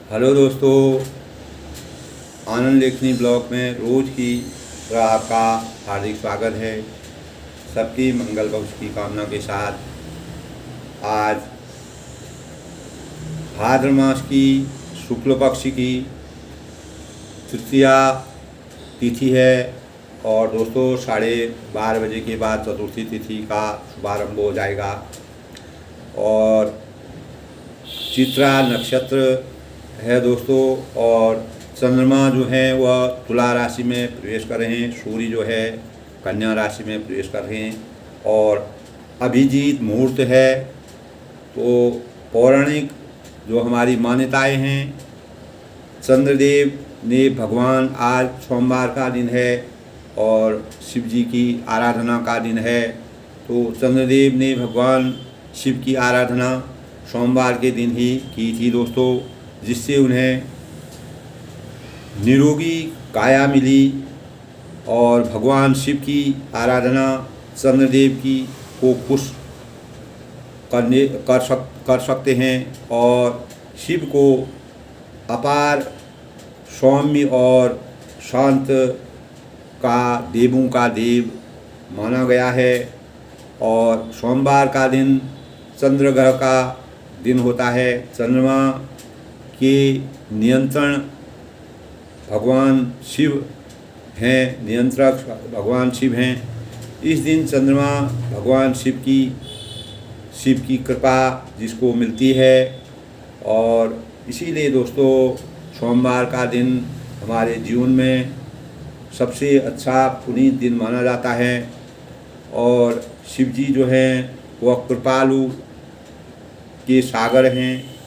Hello दोस्तों, आनंद लेखनी blog में रोज़ की तरह आपका हार्दिक स्वागत है। सबकी मंगल भविष्य की कामना के साथ आज भाद्र मास की शुक्ल पक्ष की तृतीया तिथि है और दोस्तों 12:30 बजे के बाद चतुर्थी तिथि का शुभारंभ हो जाएगा और चित्रा नक्षत्र है दोस्तों। और चंद्रमा जो है वह तुला राशि में प्रवेश कर रहे हैं, सूर्य जो है कन्या राशि में प्रवेश कर रहे हैं और अभिजीत मुहूर्त है। तो पौराणिक जो हमारी मान्यताएं हैं, चंद्रदेव ने भगवान, आज सोमवार का दिन है और शिव जी की आराधना का दिन है। तो चंद्रदेव ने भगवान शिव की आराधना सोमवार के दिन ही की थी दोस्तों, जिससे उन्हें निरोगी काया मिली और भगवान शिव की आराधना चंद्रदेव की को खुश कर सकते हैं और शिव को अपार सौम्य और शांत का देवों का देव माना गया है। और सोमवार का दिन चंद्र ग्रह का दिन होता है। चंद्रमा के नियंत्रण भगवान शिव हैं, नियंत्रक भगवान शिव हैं। इस दिन चंद्रमा भगवान शिव की कृपा जिसको मिलती है और इसीलिए दोस्तों सोमवार का दिन हमारे जीवन में सबसे अच्छा पुनीत दिन माना जाता है। और शिव जी जो हैं वह कृपालु के सागर हैं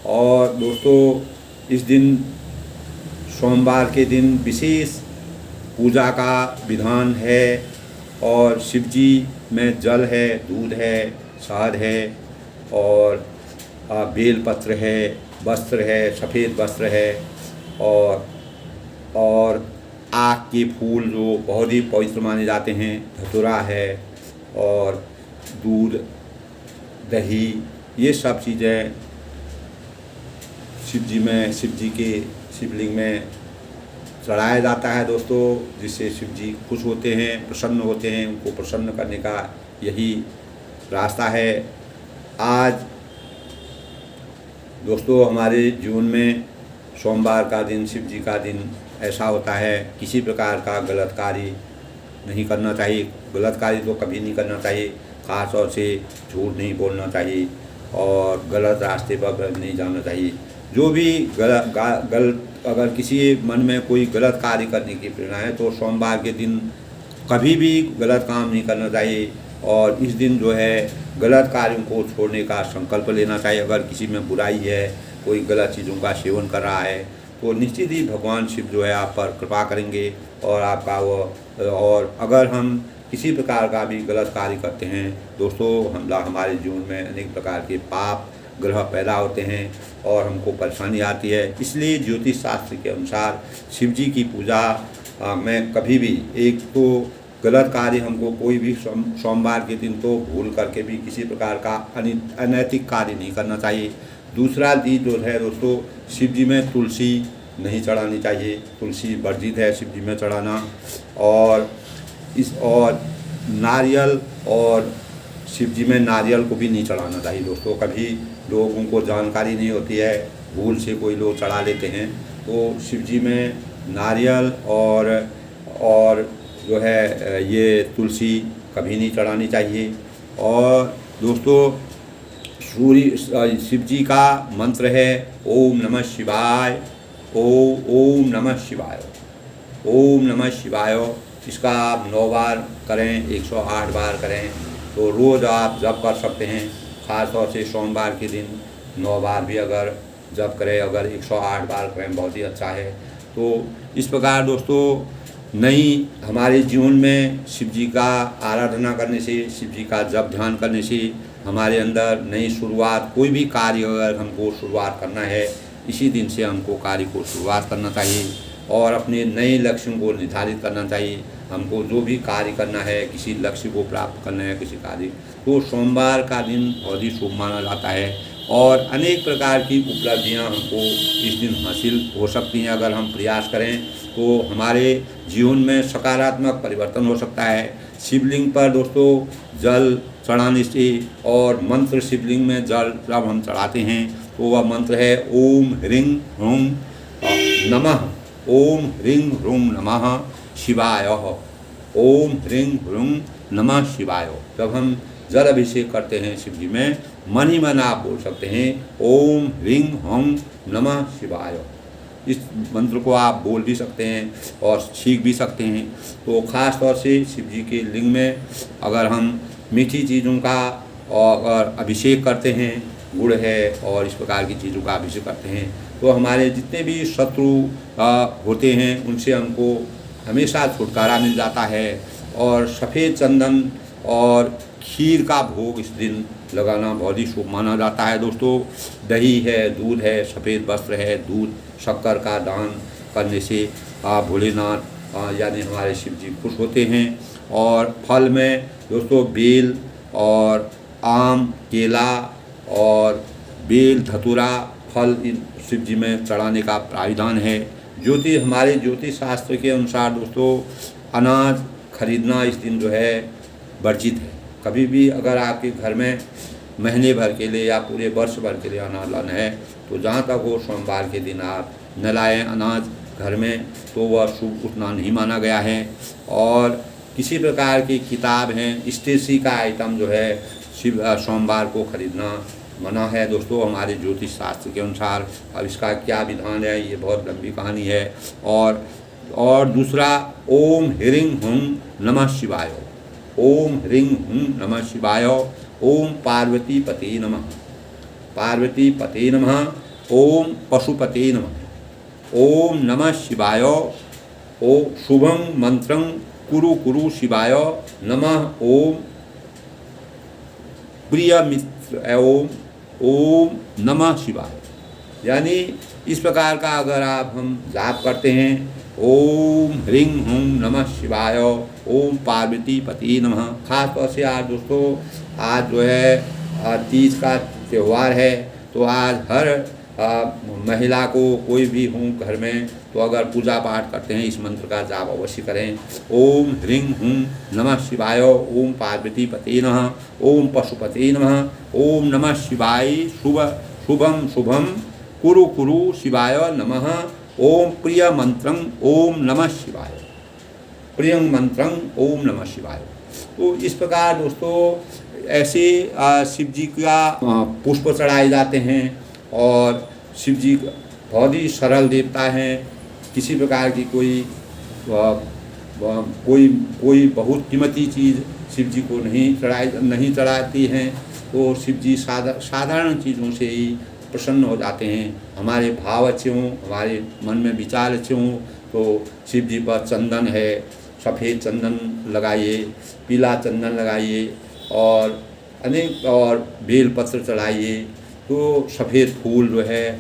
और दोस्तों इस दिन सोमवार के दिन विशेष पूजा का विधान है और शिव जी में जल है, दूध है, शहद है और बेलपत्र है, वस्त्र है, सफ़ेद वस्त्र है और आक के फूल जो बहुत ही पवित्र माने जाते हैं, धतूरा है और दूध, दही, ये सब चीज़ें शिव जी के शिवलिंग में चढ़ाया जाता है दोस्तों, जिससे शिव जी खुश होते हैं, प्रसन्न होते हैं। उनको प्रसन्न करने का यही रास्ता है। आज दोस्तों हमारे जीवन में सोमवार का दिन, शिव जी का दिन ऐसा होता है, किसी प्रकार का गलत कार्य नहीं करना चाहिए। गलत कार्य तो कभी नहीं करना चाहिए, खास तौर से झूठ नहीं बोलना चाहिए और गलत रास्ते पर नहीं जाना चाहिए। जो भी अगर किसी मन में कोई गलत कार्य करने की प्रेरणा है तो सोमवार के दिन कभी भी गलत काम नहीं करना चाहिए और इस दिन जो है गलत कार्यों को छोड़ने का संकल्प लेना चाहिए। अगर किसी में बुराई है, कोई गलत चीज़ों का सेवन कर रहा है तो निश्चित ही भगवान शिव जो है आप पर कृपा करेंगे और आपका और अगर हम किसी प्रकार का भी गलत कार्य करते हैं दोस्तों, हमारे जीवन में अनेक प्रकार के पाप ग्रह पैदा होते हैं और हमको परेशानी आती है। इसलिए ज्योतिष शास्त्र के अनुसार शिव जी की पूजा में कभी भी एक तो गलत कार्य हमको कोई भी सोमवार के दिन तो भूल करके भी किसी प्रकार का अनैतिक कार्य नहीं करना चाहिए। दूसरा चीज़ जो है दोस्तों, शिव जी में तुलसी नहीं चढ़ानी चाहिए, तुलसी वर्जित है शिव जी में चढ़ाना। और नारियल और शिव जी में नारियल को भी नहीं चढ़ाना चाहिए दोस्तों। कभी लोगों को जानकारी नहीं होती है, भूल से कोई लोग चढ़ा लेते हैं। तो शिव जी में नारियल और जो है ये तुलसी कभी नहीं चढ़ानी चाहिए। और दोस्तों शिव जी का मंत्र है ओम नमः शिवाय, ओम नमः शिवाय, ओम नमः शिवाय। इसका आप 9 बार करें, 108 बार करें तो रोज़ आप जप कर सकते हैं। ख़ास तौर से सोमवार के दिन 9 बार भी अगर जप करें, अगर 108 बार करें बहुत ही अच्छा है। तो इस प्रकार दोस्तों हमारे जीवन में शिव जी का आराधना करने से, शिव जी का जप ध्यान करने से हमारे अंदर नई शुरुआत, कोई भी कार्य अगर हमको शुरुआत करना है इसी दिन से हमको कार्य को शुरुआत करना चाहिए और अपने नए लक्ष्यों को निर्धारित करना चाहिए। हमको जो भी कार्य करना है, किसी लक्ष्य को प्राप्त करना है, किसी कार्य, तो सोमवार का दिन बहुत ही शुभ माना जाता है। और अनेक प्रकार की उपलब्धियां हमको इस दिन हासिल हो सकती हैं। अगर हम प्रयास करें तो हमारे जीवन में सकारात्मक परिवर्तन हो सकता है। शिवलिंग पर दोस्तों जल चढ़ाने से और मंत्र, शिवलिंग में जल जब हम चढ़ाते हैं तो वह मंत्र है ओम ह्रीं ह्रूं नमः, ओम ह्रीं ह्रूं नमः शिवाय, ओम ह्रीं ह्रूं नमः शिवाय। जब हम जल अभिषेक करते हैं शिव जी में, मन ही मन आप बोल सकते हैं ओम ह्रीं ह्रूं नमः शिवाय। इस मंत्र को आप बोल भी सकते हैं और सीख भी सकते हैं। तो ख़ास तौर से शिव जी के लिंग में अगर हम मीठी चीज़ों का और अभिषेक करते हैं, गुड़ है और इस प्रकार की चीज़ों का अभिषेक करते हैं, तो हमारे जितने भी शत्रु होते हैं उनसे हमको हमेशा छुटकारा मिल जाता है। और सफ़ेद चंदन और खीर का भोग इस दिन लगाना बहुत ही शुभ माना जाता है दोस्तों। दही है, दूध है, सफ़ेद वस्त्र है, दूध शक्कर का दान करने से भोलेनाथ यानी हमारे शिव जी खुश होते हैं। और फल में दोस्तों बेल और आम, केला और बेल, धतूरा फल इन शिव जी में चढ़ाने का प्राविधान है। हमारे ज्योतिष शास्त्र के अनुसार दोस्तों अनाज खरीदना इस दिन जो है वर्जित है। कभी भी अगर आपके घर में महीने भर के लिए या पूरे वर्ष भर के लिए अनाज लाना है तो जहाँ तक हो सोमवार के दिन आप न लाएँ अनाज घर में, तो वह शुभ उतना नहीं माना गया है। और किसी प्रकार की किताब हैं, स्टेशनरी का आइटम जो है सोमवार को खरीदना मना है दोस्तों हमारे ज्योतिष शास्त्र के अनुसार। अब इसका क्या विधान है ये बहुत लंबी कहानी है। और दूसरा ओम ह्रीं ह्रूं नमः शिवाय, ओम ह्रीं ह्रूं नमः शिवाय, ओम पार्वती पते नमः, पार्वती पते नमः, ओम पशुपते नमः, ओम नमः शिवाय, ओ शुभं मंत्रं कुरु कुरु शिवाय नमः, ओम प्रिय मित्र ओम नमः शिवाय। यानी इस प्रकार का अगर हम जाप करते हैं ओम ह्रीं ह्रूं नमः शिवाय, ओम पार्वती पते नमः। खास तौर से आज दोस्तों आज जो है तीज का त्यौहार है, तो आज हर महिला को कोई भी हूँ घर में तो अगर पूजा पाठ करते हैं इस मंत्र का जाप अवश्य करें। ओम ह्रीं ह्रूं नमः शिवाय, ओम पार्वती पते नमः, ओम पशुपते नमः, ओम नमः शिवाय शुभम शुभम कुरु कुरु शिवाय नमः, ओम प्रिय मंत्रं ओम नमः शिवाय, प्रियं मंत्रं ओम नमः शिवाय। तो इस प्रकार दोस्तों ऐसे शिव जी का पुष्प चढ़ाए जाते हैं। और शिव जी बहुत ही सरल देवता हैं, किसी प्रकार की कोई बहुत कीमती चीज़ शिव जी को नहीं चढ़ाती हैं। तो शिव जी साधारण चीज़ों से ही प्रसन्न हो जाते हैं। हमारे भाव अच्छे हों, हमारे मन में विचार अच्छे हों तो शिव जी पर चंदन है, सफ़ेद चंदन लगाइए, पीला चंदन लगाइए और अनेक और बेल पत्र चढ़ाइए। तो सफ़ेद फूल जो है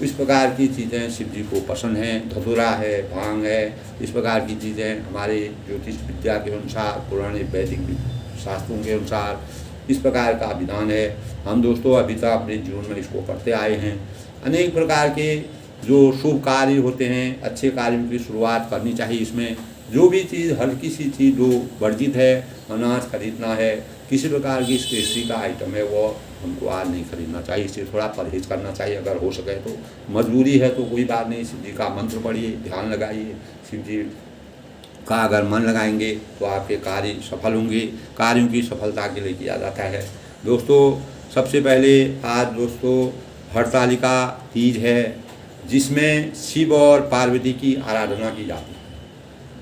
इस प्रकार की चीज़ें शिव जी को पसंद हैं। धतूरा है, भांग है, इस प्रकार की चीज़ें हमारे ज्योतिष विद्या के अनुसार, पुराने वैदिक शास्त्रों के अनुसार इस प्रकार का विधान है। हम दोस्तों अभी तक अपने जीवन में इसको करते आए हैं। अनेक प्रकार के जो शुभ कार्य होते हैं, अच्छे कार्यों की शुरुआत करनी चाहिए। इसमें जो भी चीज़ हल्की सी चीज़ जो वर्जित है, अनाज खरीदना है, किसी प्रकार की स्टेशनरी का आइटम है वो हमको आज नहीं खरीदना चाहिए, इससे थोड़ा परहेज करना चाहिए। अगर हो सके तो मजबूरी है तो कोई बात नहीं, शिव जी का मंत्र पढ़िए, ध्यान लगाइए। शिव जी का अगर मन लगाएंगे तो आपके कार्य सफल होंगे। कार्यों की सफलता के लिए किया जाता है दोस्तों। सबसे पहले आज दोस्तों हरतालिका तीज है, जिसमें शिव और पार्वती की आराधना की जाती है,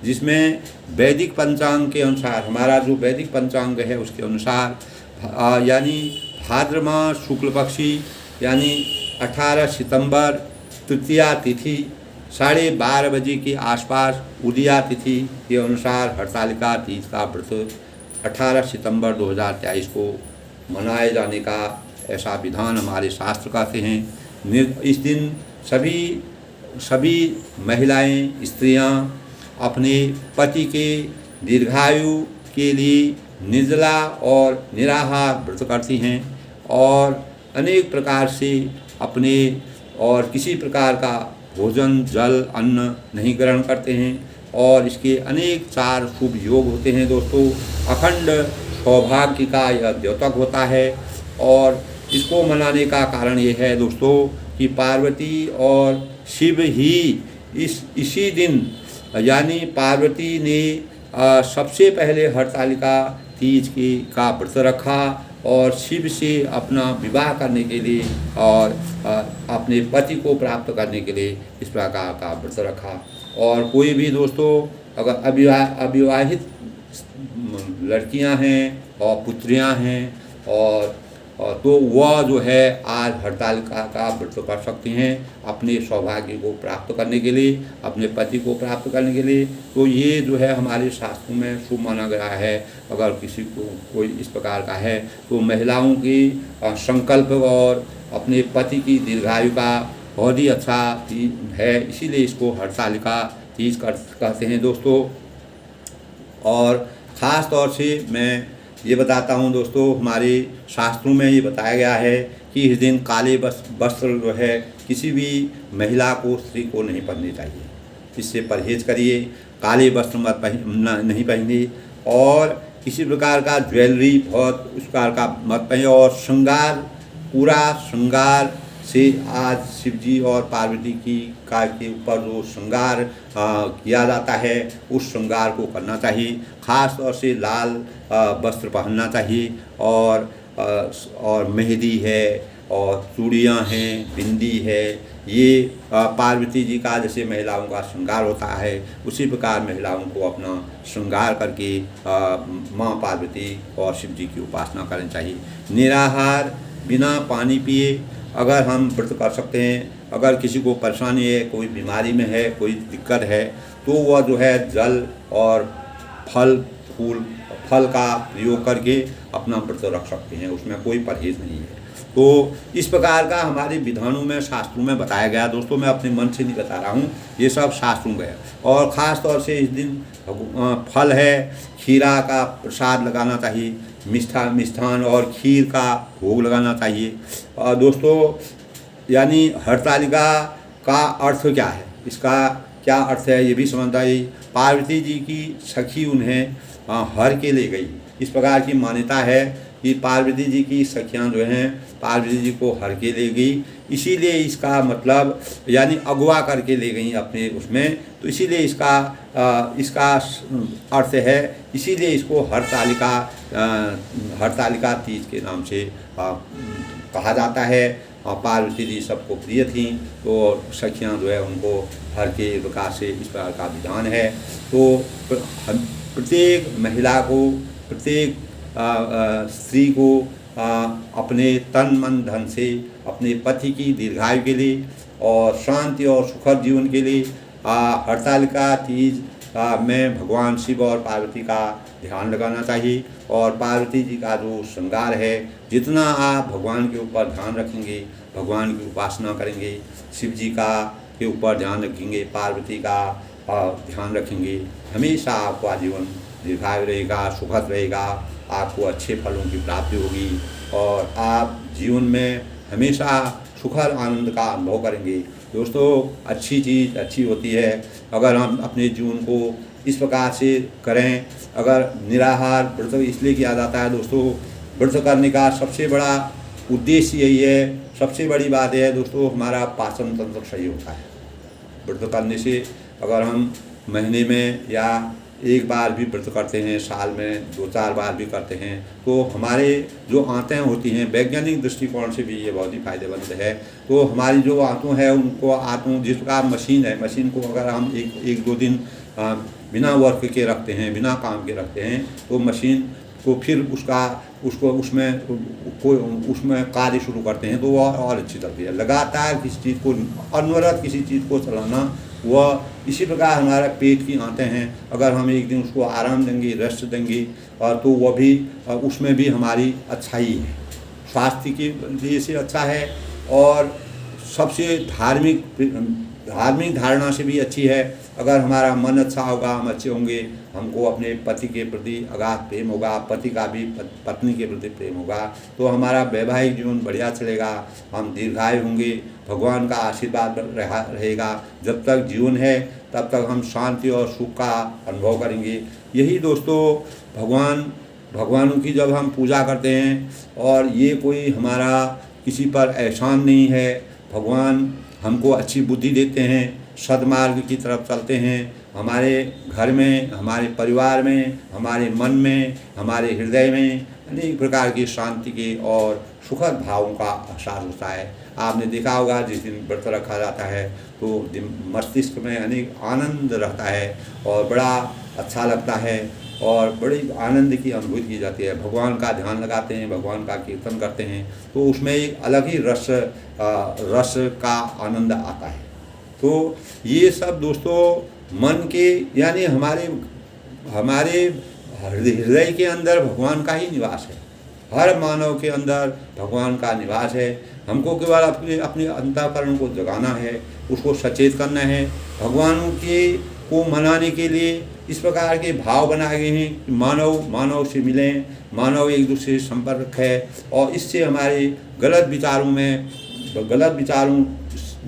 जिसमें वैदिक पंचांग के अनुसार, हमारा जो वैदिक पंचांग है उसके अनुसार यानी भाद्र मास शुक्ल पक्षी यानी 18 सितंबर तृतीया तिथि 12:30 बजे के आसपास उदया तिथि के अनुसार हरतालिका तीज का व्रत 18 सितंबर 2023 को मनाए जाने का ऐसा विधान हमारे शास्त्र कहते हैं। इस दिन सभी महिलाएं, स्त्रियां अपने पति के दीर्घायु के लिए निर्जला और निराहार व्रत करती हैं। और अनेक प्रकार से अपने और किसी प्रकार का भोजन जल अन्न नहीं ग्रहण करते हैं और इसके अनेक चार शुभ योग होते हैं दोस्तों। अखंड सौभाग्य का यह द्योतक होता है और इसको मनाने का कारण ये है दोस्तों कि पार्वती और शिव ही इसी दिन यानी पार्वती ने सबसे पहले हरतालिका तीज का व्रत रखा और शिव से अपना विवाह करने के लिए और अपने पति को प्राप्त करने के लिए इस प्रकार का व्रत रखा। और कोई भी दोस्तों अगर अविवाहित लड़कियां हैं और पुत्रियां हैं और तो वह जो है आज हरतालिका का व्रत कर सकती हैं अपने सौभाग्य को प्राप्त करने के लिए, अपने पति को प्राप्त करने के लिए। तो ये जो है हमारे शास्त्रों में शुभ माना गया है। अगर किसी को कोई इस प्रकार का है तो महिलाओं की संकल्प और अपने पति की दीर्घायु का बहुत ही अच्छा है, इसीलिए इसको हरतालिका तीज कहते हैं दोस्तों। और ख़ास तौर से मैं ये बताता हूँ दोस्तों, हमारे शास्त्रों में ये बताया गया है कि इस दिन काले वस्त्र जो है किसी भी महिला को स्त्री को नहीं पहनने चाहिए। इससे परहेज करिए, काले वस्त्र नहीं पहनिए और किसी प्रकार का ज्वेलरी बहुत उस प्रकार का मत पहने। और श्रृंगार, पूरा श्रृंगार से आज शिवजी और पार्वती के ऊपर जो श्रृंगार किया जाता है उस श्रृंगार को करना चाहिए। ख़ास तौर से लाल वस्त्र पहनना चाहिए और मेहंदी है और चूड़ियाँ हैं, बिंदी है। ये पार्वती जी का जैसे महिलाओं का श्रृंगार होता है उसी प्रकार महिलाओं को अपना श्रृंगार करके माँ पार्वती और शिव जी की उपासना करनी चाहिए। निराहार बिना पानी पिए अगर हम व्रत कर सकते हैं। अगर किसी को परेशानी है, कोई बीमारी में है, कोई दिक्कत है तो वह जो है जल और फल का प्रयोग करके अपना व्रत रख सकते हैं, उसमें कोई परहेज नहीं है। तो इस प्रकार का हमारे विधानों में शास्त्रों में बताया गया दोस्तों। मैं अपने मन से नहीं बता रहा हूँ, ये सब शास्त्रों में है। और ख़ास तौर से इस दिन फल है, खीरा का प्रसाद लगाना चाहिए, मिष्ठान और खीर का भोग लगाना चाहिए। और दोस्तों यानी हरतालिका का अर्थ क्या है, इसका क्या अर्थ है ये भी समझना चाहिए। पार्वती जी की सखी उन्हें हर के ले गई, इस प्रकार की मान्यता है कि पार्वती जी की सखियाँ जो हैं पार्वती जी को हर के ले गई, इसीलिए इसका मतलब यानी अगवा करके ले गई अपने उसमें, तो इसीलिए इसका अर्थ है। इसीलिए इसको हरतालिका तीज के नाम से कहा जाता है। पार्वती जी सबको प्रिय थी तो सखियाँ जो है उनको हर के प्रकार से इस प्रकार का विधान है। तो प्रत्येक महिला को, प्रत्येक स्त्री को अपने तन मन धन से अपने पति की दीर्घायु के लिए और शांति और सुखद जीवन के लिए हरतालिका तीज में भगवान शिव और पार्वती का ध्यान लगाना चाहिए। और पार्वती जी का जो श्रृंगार है, जितना आप भगवान के ऊपर ध्यान रखेंगे, भगवान की उपासना करेंगे, शिव जी के ऊपर ध्यान रखेंगे, पार्वती का ध्यान रखेंगे, हमेशा आपका जीवन दीर्घायु रहेगा, सुखद रहेगा, आपको अच्छे फलों की प्राप्ति होगी और आप जीवन में हमेशा सुखद आनंद का अनुभव करेंगे। दोस्तों अच्छी चीज़ अच्छी होती है अगर हम अपने जीवन को इस प्रकार से करें। अगर निराहार व्रत इसलिए किया जाता है दोस्तों, व्रत करने का सबसे बड़ा उद्देश्य यही है, सबसे बड़ी बात यह है दोस्तों, हमारा पाचन तंत्र सही होता है। व्रत करने से अगर हम महीने में या एक बार भी व्रत करते हैं, साल में 2-4 बार भी करते हैं, तो हमारे जो आंतें होती हैं, वैज्ञानिक दृष्टिकोण से भी ये बहुत ही फायदेमंद है। तो हमारी जो आंतों है उनको आंतों जिस प्रकार मशीन है, मशीन को अगर हम एक 2 दिन बिना वर्क के रखते हैं, बिना काम के रखते हैं, तो मशीन को फिर उसमें कार्य शुरू करते हैं तो वह और अच्छी चलती है। लगातार किसी चीज़ को अनवरत किसी चीज़ को चलाना, वह इसी प्रकार हमारा पेट की आंतें हैं, अगर हम एक दिन उसको आराम देंगे, रेस्ट देंगे और तो वह भी उसमें भी हमारी अच्छाई है, स्वास्थ्य के लिए से अच्छा है और सबसे धार्मिक धारणा से भी अच्छी है। अगर हमारा मन अच्छा होगा, हम अच्छे होंगे, हमको अपने पति के प्रति अगाध प्रेम होगा, पति का भी पत्नी के प्रति प्रेम होगा, तो हमारा वैवाहिक जीवन बढ़िया चलेगा, हम दीर्घायु होंगे, भगवान का आशीर्वाद रहेगा। जब तक जीवन है तब तक हम शांति और सुख का अनुभव करेंगे। यही दोस्तों भगवानों की जब हम पूजा करते हैं, और ये कोई हमारा किसी पर एहसान नहीं है, भगवान हमको अच्छी बुद्धि देते हैं, सद्मार्ग की तरफ चलते हैं, हमारे घर में, हमारे परिवार में, हमारे मन में, हमारे हृदय में अनेक प्रकार की शांति के और सुखद भावों का एहसास होता है। आपने देखा होगा जिस दिन व्रत रखा जाता है तो मस्तिष्क में अनेक आनंद रहता है और बड़ा अच्छा लगता है और बड़ी आनंद की अनुभूति की जाती है। भगवान का ध्यान लगाते हैं, भगवान का कीर्तन करते हैं, तो उसमें एक अलग ही रस का आनंद आता है। तो ये सब दोस्तों मन के, यानी हमारे हृदय के अंदर भगवान का ही निवास है। हर मानव के अंदर भगवान का निवास है। हमको केवल अपने अंतःकरण को जगाना है, उसको सचेत करना है। भगवान को मनाने के लिए इस प्रकार के भाव बनाए गए हैं कि मानव से मिलें, मानव एक दूसरे से संपर्क है, और इससे हमारे गलत विचारों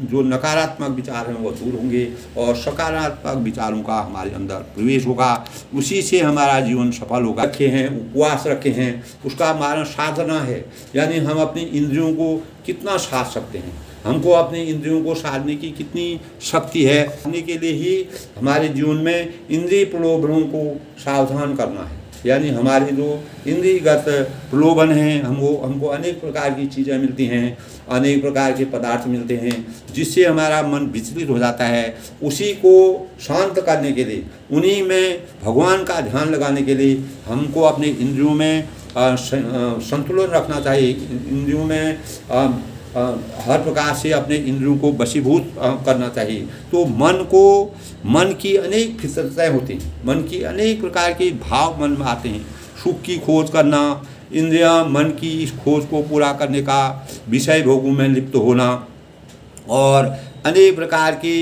जो नकारात्मक विचार हैं वो दूर होंगे और सकारात्मक विचारों का हमारे अंदर प्रवेश होगा। उसी से हमारा जीवन सफल होगा। रखे हैं, उपवास रखे हैं, उसका हमारा साधना है, यानी हम अपनी इंद्रियों को कितना साध सकते हैं, हमको अपने इंद्रियों को साधने की कितनी शक्ति है। साधने के लिए ही हमारे जीवन में इंद्रिय प्रलोभनों को सावधान करना है, यानी हमारे जो इंद्रियगत प्रलोभन हैं, हमको अनेक प्रकार की चीज़ें मिलती हैं, अनेक प्रकार के पदार्थ मिलते हैं, जिससे हमारा मन विचलित हो जाता है। उसी को शांत करने के लिए, उन्हीं में भगवान का ध्यान लगाने के लिए हमको अपने इंद्रियों में संतुलन रखना चाहिए। इंद्रियों में हर प्रकार से अपने इंद्रियों को वशीभूत करना चाहिए। तो मन की अनेक फितरतें होती हैं, मन की अनेक प्रकार के भाव मन में आते हैं। सुख की खोज करना, इंद्रियां मन की इस खोज को पूरा करने का विषय भोगों में लिप्त होना, और अनेक प्रकार के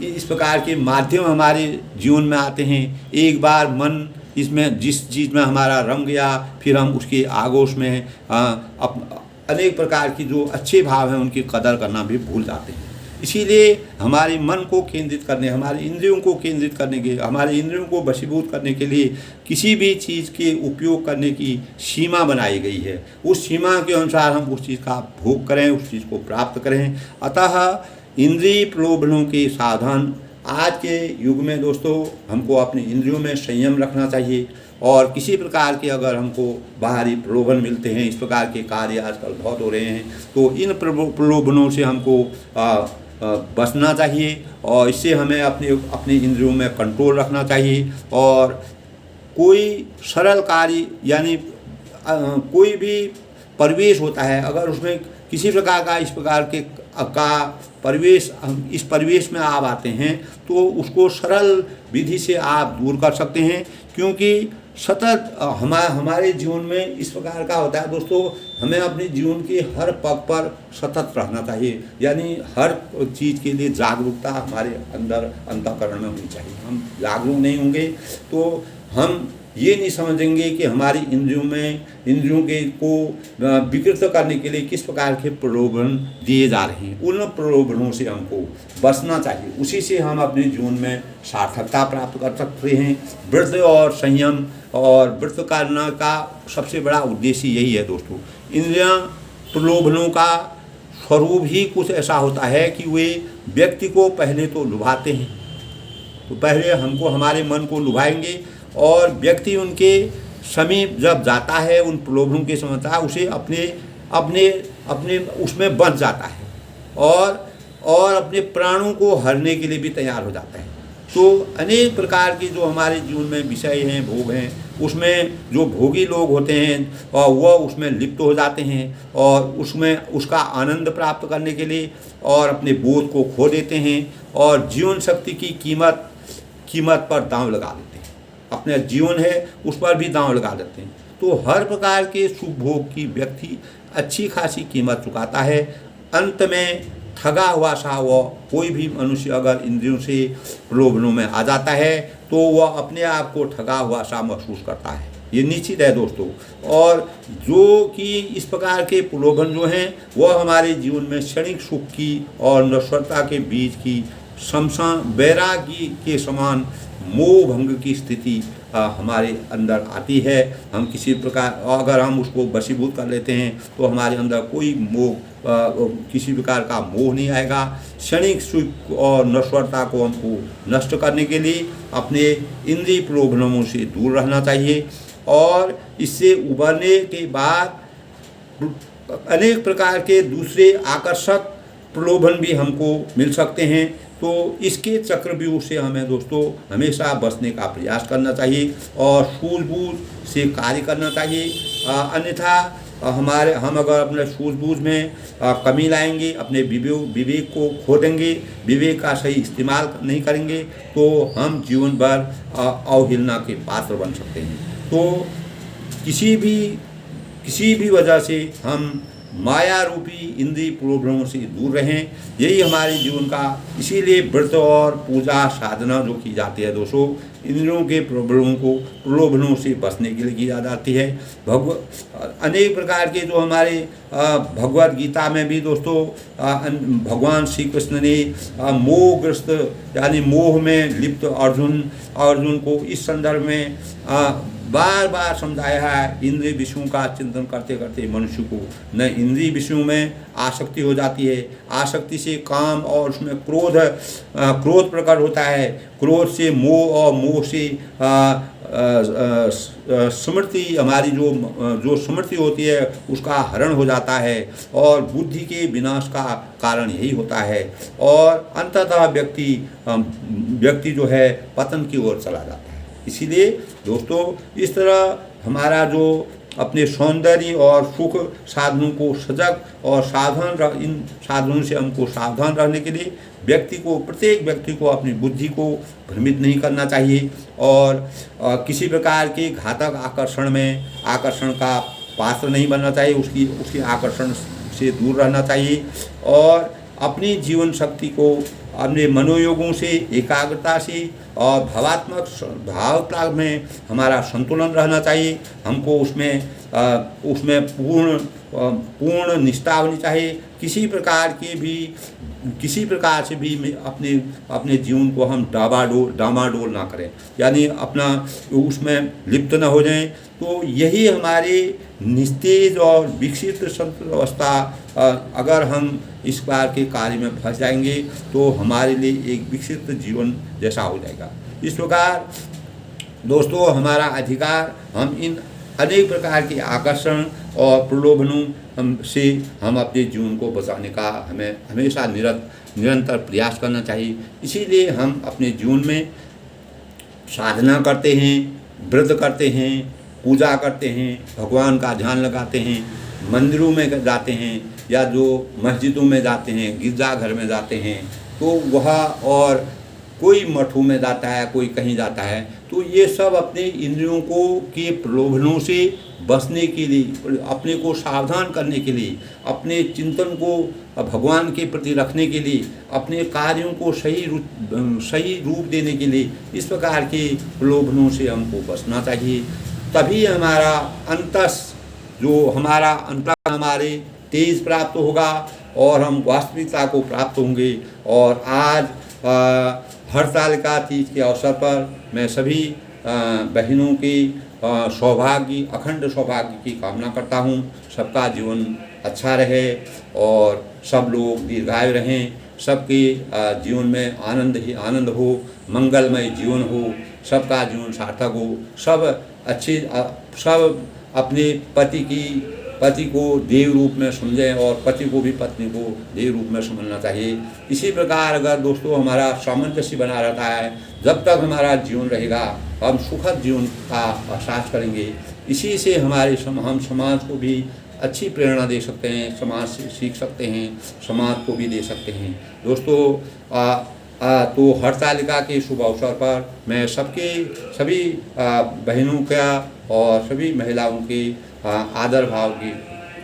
इस प्रकार के माध्यम हमारे जीवन में आते हैं। एक बार मन इसमें जिस चीज़ में हमारा रंग गया, फिर हम उसके आगोश में अनेक प्रकार की जो अच्छे भाव हैं उनकी कदर करना भी भूल जाते हैं। इसीलिए हमारे मन को केंद्रित करने, हमारे इंद्रियों को केंद्रित करने के, हमारे इंद्रियों को वशीभूत करने के लिए किसी भी चीज़ के उपयोग करने की सीमा बनाई गई है। उस सीमा के अनुसार हम उस चीज़ का भोग करें, उस चीज़ को प्राप्त करें। अतः इंद्रिय प्रलोभनों के साधन आज के युग में दोस्तों हमको अपनी इंद्रियों में संयम रखना चाहिए, और किसी प्रकार के अगर हमको बाहरी प्रलोभन मिलते हैं, इस प्रकार के कार्य आजकल बहुत हो रहे हैं, तो इन प्रलोभनों से हमको बचना चाहिए, और इससे हमें अपने इंद्रियों में कंट्रोल रखना चाहिए। और कोई सरल कार्य, यानी कोई भी परिवेश होता है, अगर उसमें किसी प्रकार का इस प्रकार के परिवेश, इस परिवेश में आप आते हैं, तो उसको सरल विधि से आप दूर कर सकते हैं। क्योंकि सतत हमारे जीवन में इस प्रकार का होता है दोस्तों, हमें अपने जीवन के हर पग पर सतत रहना चाहिए, यानी हर चीज़ के लिए जागरूकता हमारे अंदर अंतःकरण में होनी चाहिए। हम जागरूक नहीं होंगे तो हम ये नहीं समझेंगे कि हमारी इंद्रियों को विकृत करने के लिए किस प्रकार के प्रलोभन दिए जा रहे हैं। उन प्रलोभनों से हमको बचना चाहिए, उसी से हम अपने जीवन में सार्थकता प्राप्त कर सकते हैं। व्रत और संयम और व्रत करने का सबसे बड़ा उद्देश्य यही है दोस्तों। इंद्रियां प्रलोभनों का स्वरूप ही कुछ ऐसा होता है कि वे व्यक्ति को पहले तो लुभाते हैं, तो पहले हमको हमारे मन को लुभाएंगे, और व्यक्ति उनके समीप जब जाता है, उन प्रलोभनों के समझता है, उसे अपने उसमें बंध जाता है, और अपने प्राणों को हरने के लिए भी तैयार हो जाता है। तो अनेक प्रकार के जो हमारे जीवन में विषय हैं, भोग हैं, उसमें जो भोगी लोग होते हैं और वह उसमें लिप्त हो जाते हैं, और उसमें उसका आनंद प्राप्त करने के लिए और अपने बोध को खो देते हैं, और जीवन शक्ति की कीमत पर दांव लगा देते हैं। अपने जीवन है उस पर भी दांव लगा देते हैं। तो हर प्रकार के सुख भोग की व्यक्ति अच्छी खासी कीमत चुकाता है। अंत में ठगा हुआ सा वो कोई भी मनुष्य अगर इंद्रियों से प्रलोभनों में आ जाता है तो वह अपने आप को ठगा हुआ सा महसूस करता है, ये निश्चित है दोस्तों। और जो कि इस प्रकार के प्रलोभन जो हैं वह हमारे जीवन में क्षणिक सुख की और नश्वरता के बीच की शमशान वैरागी के समान मोह भंग की स्थिति हमारे अंदर आती है। हम किसी प्रकार अगर हम उसको वशीभूत कर लेते हैं तो हमारे अंदर कोई मोह किसी प्रकार का मोह नहीं आएगा। क्षणिक सुख और नश्वरता को हमको नष्ट करने के लिए अपने इंद्रिय प्रलोभनों से दूर रहना चाहिए और इससे उबरने के बाद अनेक प्रकार के दूसरे आकर्षक प्रलोभन भी हमको मिल सकते हैं। तो इसके चक्रव्यूह से हमें दोस्तों हमेशा बचने का प्रयास करना चाहिए और सूझबूझ से कार्य करना चाहिए। अन्यथा हम अगर अपने सूझबूझ में कमी लाएंगे, अपने विवेक को खो देंगे, विवेक का सही इस्तेमाल नहीं करेंगे तो हम जीवन भर अवहेलना के पात्र बन सकते हैं। तो किसी भी वजह से हम माया रूपी इंद्रिय प्रलोभनों से दूर रहें, यही हमारे जीवन का, इसीलिए व्रत और पूजा साधना जो की जाती है दोस्तों इंद्रियों के प्रलोभनों से बचने के लिए की जाती है। अनेक प्रकार के जो हमारे भगवद गीता में भी दोस्तों भगवान श्री कृष्ण ने मोहग्रस्त यानी मोह में लिप्त अर्जुन को इस संदर्भ में बार बार समझाया है। इंद्रिय विषयों का चिंतन करते करते मनुष्य को न इंद्रिय विषयों में आसक्ति हो जाती है, आसक्ति से काम और उसमें क्रोध प्रकट होता है, क्रोध से मोह और मोह से स्मृति, हमारी जो स्मृति होती है उसका हरण हो जाता है और बुद्धि के विनाश का कारण यही होता है और अंततः व्यक्ति जो है पतन की ओर चला जाता है। इसीलिए दोस्तों इस तरह हमारा जो अपने सौंदर्य और सुख साधनों को सजग और इन साधनों से हमको सावधान रहने के लिए प्रत्येक व्यक्ति को अपनी बुद्धि को भ्रमित नहीं करना चाहिए और किसी प्रकार के घातक आकर्षण का पात्र नहीं बनना चाहिए, उसकी आकर्षण से दूर रहना चाहिए और अपनी जीवन शक्ति को अपने मनोयोगों से, एकाग्रता से और भावता में हमारा संतुलन रहना चाहिए। हमको उसमें पूर्ण निष्ठा होनी चाहिए। किसी प्रकार से भी अपने जीवन को हम डामाडोल ना करें, यानी अपना उसमें लिप्त न हो जाएं। तो यही हमारे निस्तेज और विकसित संतुलित अवस्था अगर हम इस बार के कार्य में फंस जाएंगे तो हमारे लिए एक विकसित जीवन जैसा हो जाएगा। इस प्रकार दोस्तों हमारा अधिकार, हम इन अनेक प्रकार के आकर्षण और प्रलोभनों से हम अपने जीवन को बचाने का हमें हमेशा निरंतर प्रयास करना चाहिए। इसीलिए हम अपने जीवन में साधना करते हैं, व्रत करते हैं, पूजा करते हैं, भगवान का ध्यान लगाते हैं, मंदिरों में जाते हैं या जो मस्जिदों में जाते हैं, गिरजाघर में जाते हैं, तो वह और कोई मठों में जाता है, कोई कहीं जाता है। तो ये सब अपने इंद्रियों के प्रलोभनों से बचने के लिए, अपने को सावधान करने के लिए, अपने चिंतन को भगवान के प्रति रखने के लिए, अपने कार्यों को सही रूप देने के लिए इस प्रकार के प्रलोभनों से हमको बचना चाहिए। तभी हमारा अंतर हमारे तेज प्राप्त होगा और हम वास्तविकता को प्राप्त होंगे। और आज हरतालिका तीज के अवसर पर मैं सभी बहनों की अखंड सौभाग्य की कामना करता हूँ। सबका जीवन अच्छा रहे और सब लोग दीर्घायु रहें, सबके जीवन में आनंद ही आनंद हो, मंगलमय जीवन हो, सबका जीवन सार्थक हो, सब अपने पति को देव रूप में समझें और पति को भी पत्नी को देव रूप में समझना चाहिए। इसी प्रकार अगर दोस्तों हमारा सामंजस्य बना रहता है, जब तक हमारा जीवन रहेगा हम सुखद जीवन का एहसास करेंगे। इसी से हम समाज को भी अच्छी प्रेरणा दे सकते हैं, समाज से सीख सकते हैं, समाज को भी दे सकते हैं। दोस्तों तो हरतालिका के शुभ अवसर पर मैं सभी बहनों का और सभी महिलाओं के आदर भाव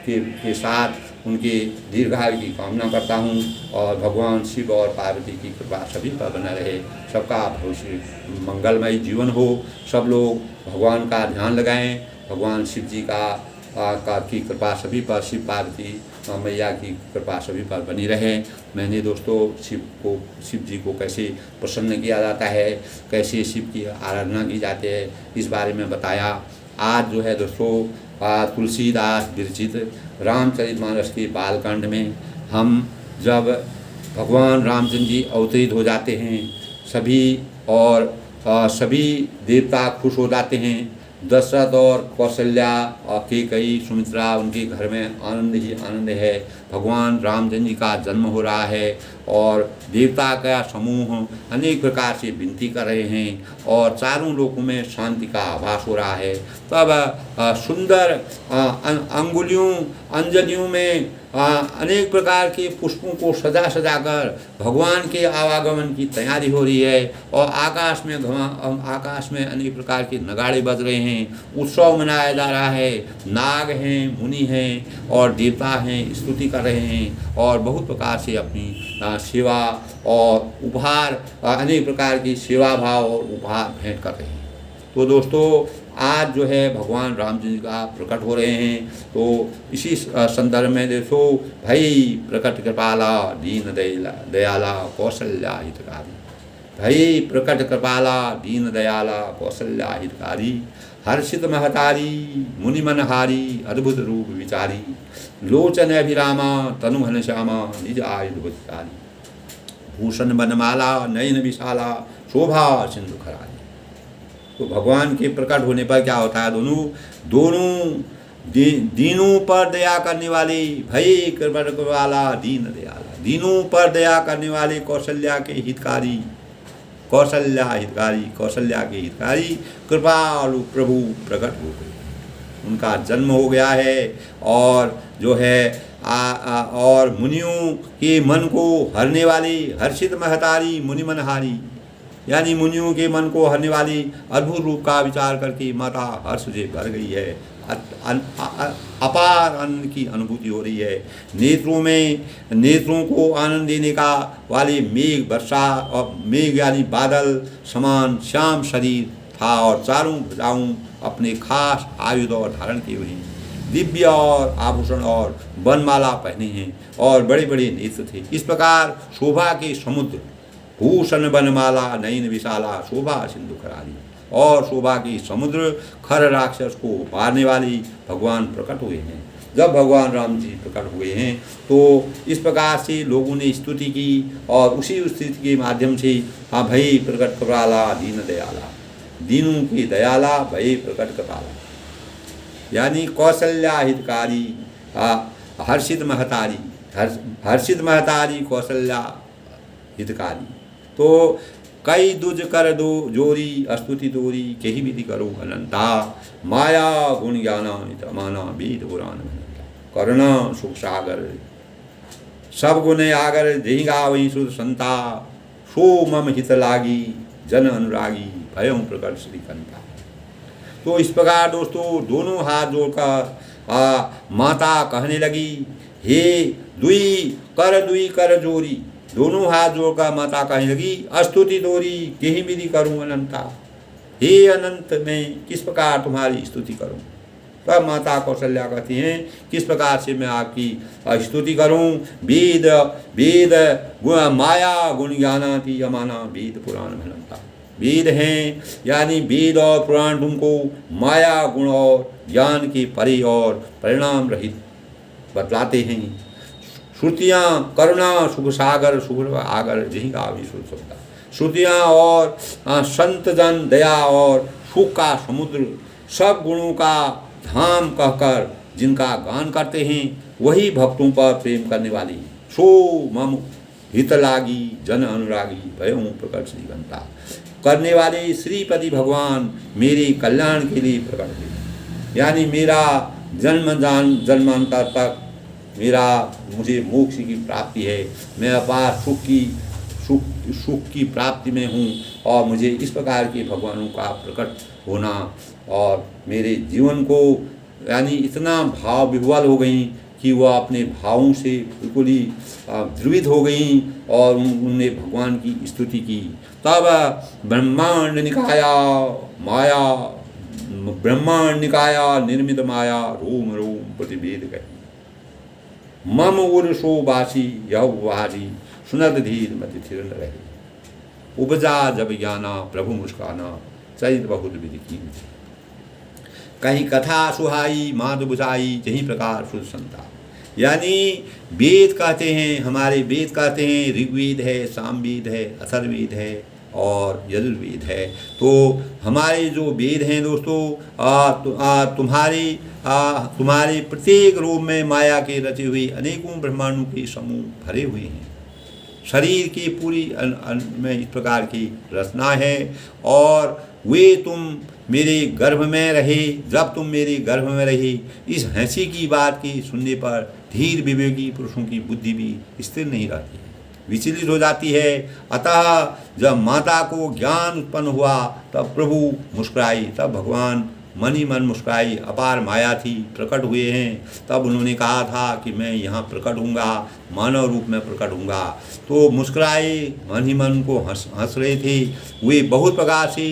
के साथ उनके दीर्घायु की कामना करता हूँ और भगवान शिव और पार्वती की कृपा सभी पर बना रहे। सबका भविष्य मंगलमय जीवन हो। सब लोग भगवान का ध्यान लगाएं। भगवान शिव जी की कृपा सभी पर, शिव पार्वती मैया की कृपा सभी पर बनी रहे। मैंने दोस्तों शिव जी को कैसे प्रसन्न किया जाता है, कैसे शिव की आराधना की जाती है, इस बारे में बताया। आज जो है दोस्तों तुलसीदास विरचित रामचरितमानस के बालकांड में हम जब भगवान रामचंद्र जी अवतरित हो जाते हैं सभी देवता खुश हो जाते हैं। दशरथ और कौशल्या और कैकेयी, सुमित्रा, उनके घर में आनंद ही आनंद है। भगवान रामचंद्र जी का जन्म हो रहा है और देवता का समूह अनेक प्रकार से विनती कर रहे हैं और चारों लोकों में शांति का आभास हो रहा है। तब सुंदर अंजलियों में अनेक प्रकार के पुष्पों को सजा कर भगवान के आवागमन की तैयारी हो रही है और आकाश में अनेक प्रकार के नगाड़े बज रहे हैं। उत्सव मनाया जा रहा है। नाग हैं, मुनि हैं और देवता हैं, स्तुति कर रहे हैं और बहुत प्रकार से अपनी सेवा और उपहार, अनेक प्रकार की सेवा भाव और उपहार भेंट कर रहे हैं। तो दोस्तों आज जो है भगवान रामचंद्र जी का प्रकट हो रहे हैं। तो इसी संदर्भ में देखो, भई प्रकट कृपाला दीन दयाला कौशल्या हितकारी। भई प्रकट कृपाला दीन दयाला कौशल्या हितकारी। हर्षित महतारी मुनि मनहारी अद्भुत रूप विचारी। लोचन अभिरामा तनु घनश्यामा निज आयुध बुद्धिकारी। भूषण बनमाला नयन विशाला शोभा सिंधु खरारी। तो भगवान के प्रकट होने पर क्या होता है, दोनों दीनों पर दया करने वाले, भई कृपा वाला दीन दयाला, दीनों पर दया करने वाले कौशल्या के हितकारी, कौशल्या के हितकारी कृपालु प्रभु प्रकट हो गए। उनका जन्म हो गया है और जो है और मुनियों के मन को हरने वाली हर्षित महतारी मुनि मनहारी, यानी मुनियों के मन को हरने वाली अद्भुत रूप का विचार करके माता हर्ष से भर गई है। अपार आनंद की अनुभूति हो रही है। नेत्रों को आनंद देने का वाले मेघ वर्षा और मेघ यानी बादल समान श्याम शरीर था और चारों भुजाओं अपने खास आयुध और धारण किए हुए हैं। दिव्य और आभूषण और वनमाला पहने हैं और बड़े बड़े नेत्र थे। इस प्रकार शोभा के समुद्र, भूषण बनमाला नयन विशाला शोभा सिंधु खरारी, और शोभा की समुद्र खर राक्षस को मारने वाली भगवान प्रकट हुए हैं। जब भगवान राम जी प्रकट हुए हैं तो इस प्रकार से लोगों ने स्तुति की और उसी स्थिति के माध्यम से हाँ भई प्रकट कृपाला दीन दयाला, दीनों की दयाला भई प्रकट कृपाला, यानी कौशल्या हितकारी, हर्षित महतारी कौशल्या हितकारी। तो कई दुज कर दो जोरी स्तुति दोरी, केही विधि करो अनंता, माया गुण ज्ञानानित अमाना वेद पुराण करुणा सुख सागर, सब गुण आगर देहि गावई सुध संता, सो मम हित लागी जन अनुरागी, भयं प्रकट श्री कंता। तो इस प्रकार दोस्तों दोनों हाथ जोड़कर माता कहने लगी, हे दुई कर जोरी, दोनों हाथ जोड़कर माता कहने लगी, स्तुति दोरी केही विधि करूं अनंता, हे अनंत मैं किस प्रकार तुम्हारी स्तुति करूं। तब माता कौशल्या कहती हैं, किस प्रकार से मैं आपकी स्तुति करूं। वेद माया गुण ज्ञानाति अमाना वेद पुराण भनंता। वेद हैं यानी वेद और पुराण तुमको माया गुण और ज्ञान के परे और परिणाम रहित बतलाते हैं। श्रुतियाँ करुणा सुख सागर सुख आगर जही गावी सुख सकता। श्रुतियाँ और संत जन दया और सुख का समुद्र, सब गुणों का धाम कहकर जिनका गान करते हैं वही भक्तों पर प्रेम करने वाली। सो मम हित लागी जन अनुरागी, भयं प्रकट श्री घंटा। करने वाले श्रीपति भगवान मेरे कल्याण के लिए प्रकट हुए, यानी मेरा जन्मांतर तक मुझे मोक्ष की प्राप्ति है। मैं अपार सुख की प्राप्ति में हूँ और मुझे इस प्रकार के भगवानों का प्रकट होना और मेरे जीवन को यानी इतना भाव विह्वल हो गई कि वह अपने भावों से बिल्कुल ही ध्रुवित हो गई और उनने भगवान की स्तुति की। तब ब्रह्मांड निकाया माया, ब्रह्मांड निकाया निर्मित माया रोम रोम प्रतिभेद गई। मम उर्षो बासी यह वारी सुनत धीर मति थिर रहे। उपजा जब ज्ञाना प्रभु मुस्काना चरित बहुत विधि की। कहीं कथा सुहाई माधु बुझाई जहीं प्रकार सुध संता। यानी वेद कहते हैं, हमारे वेद कहते हैं, ऋग्वेद है, सामवेद है, अथर्ववेद है और यजुर्वेद है। तो हमारे जो वेद हैं दोस्तों, तुम्हारे प्रत्येक रूप में माया के रचे हुए अनेकों ब्रह्मांडों के समूह भरे हुए हैं। शरीर की पूरी में इस प्रकार की रचना है और वे तुम मेरे गर्भ में रहे। जब तुम मेरे गर्भ में रहे, इस हंसी की बात की सुनने पर धीर विवेकी पुरुषों की बुद्धि भी स्थिर नहीं रहती, विचलित हो जाती है। अतः जब माता को ज्ञान उत्पन्न हुआ तब प्रभु मुस्कुराई, तब भगवान मन ही मन मुस्कुराई। अपार माया थी, प्रकट हुए हैं। तब उन्होंने कहा था कि मैं यहाँ प्रकट होऊंगा, मानव रूप में प्रकट होऊंगा। तो मुस्कुराए, मन ही मन को हंस रहे थे। वे बहुत प्रकार से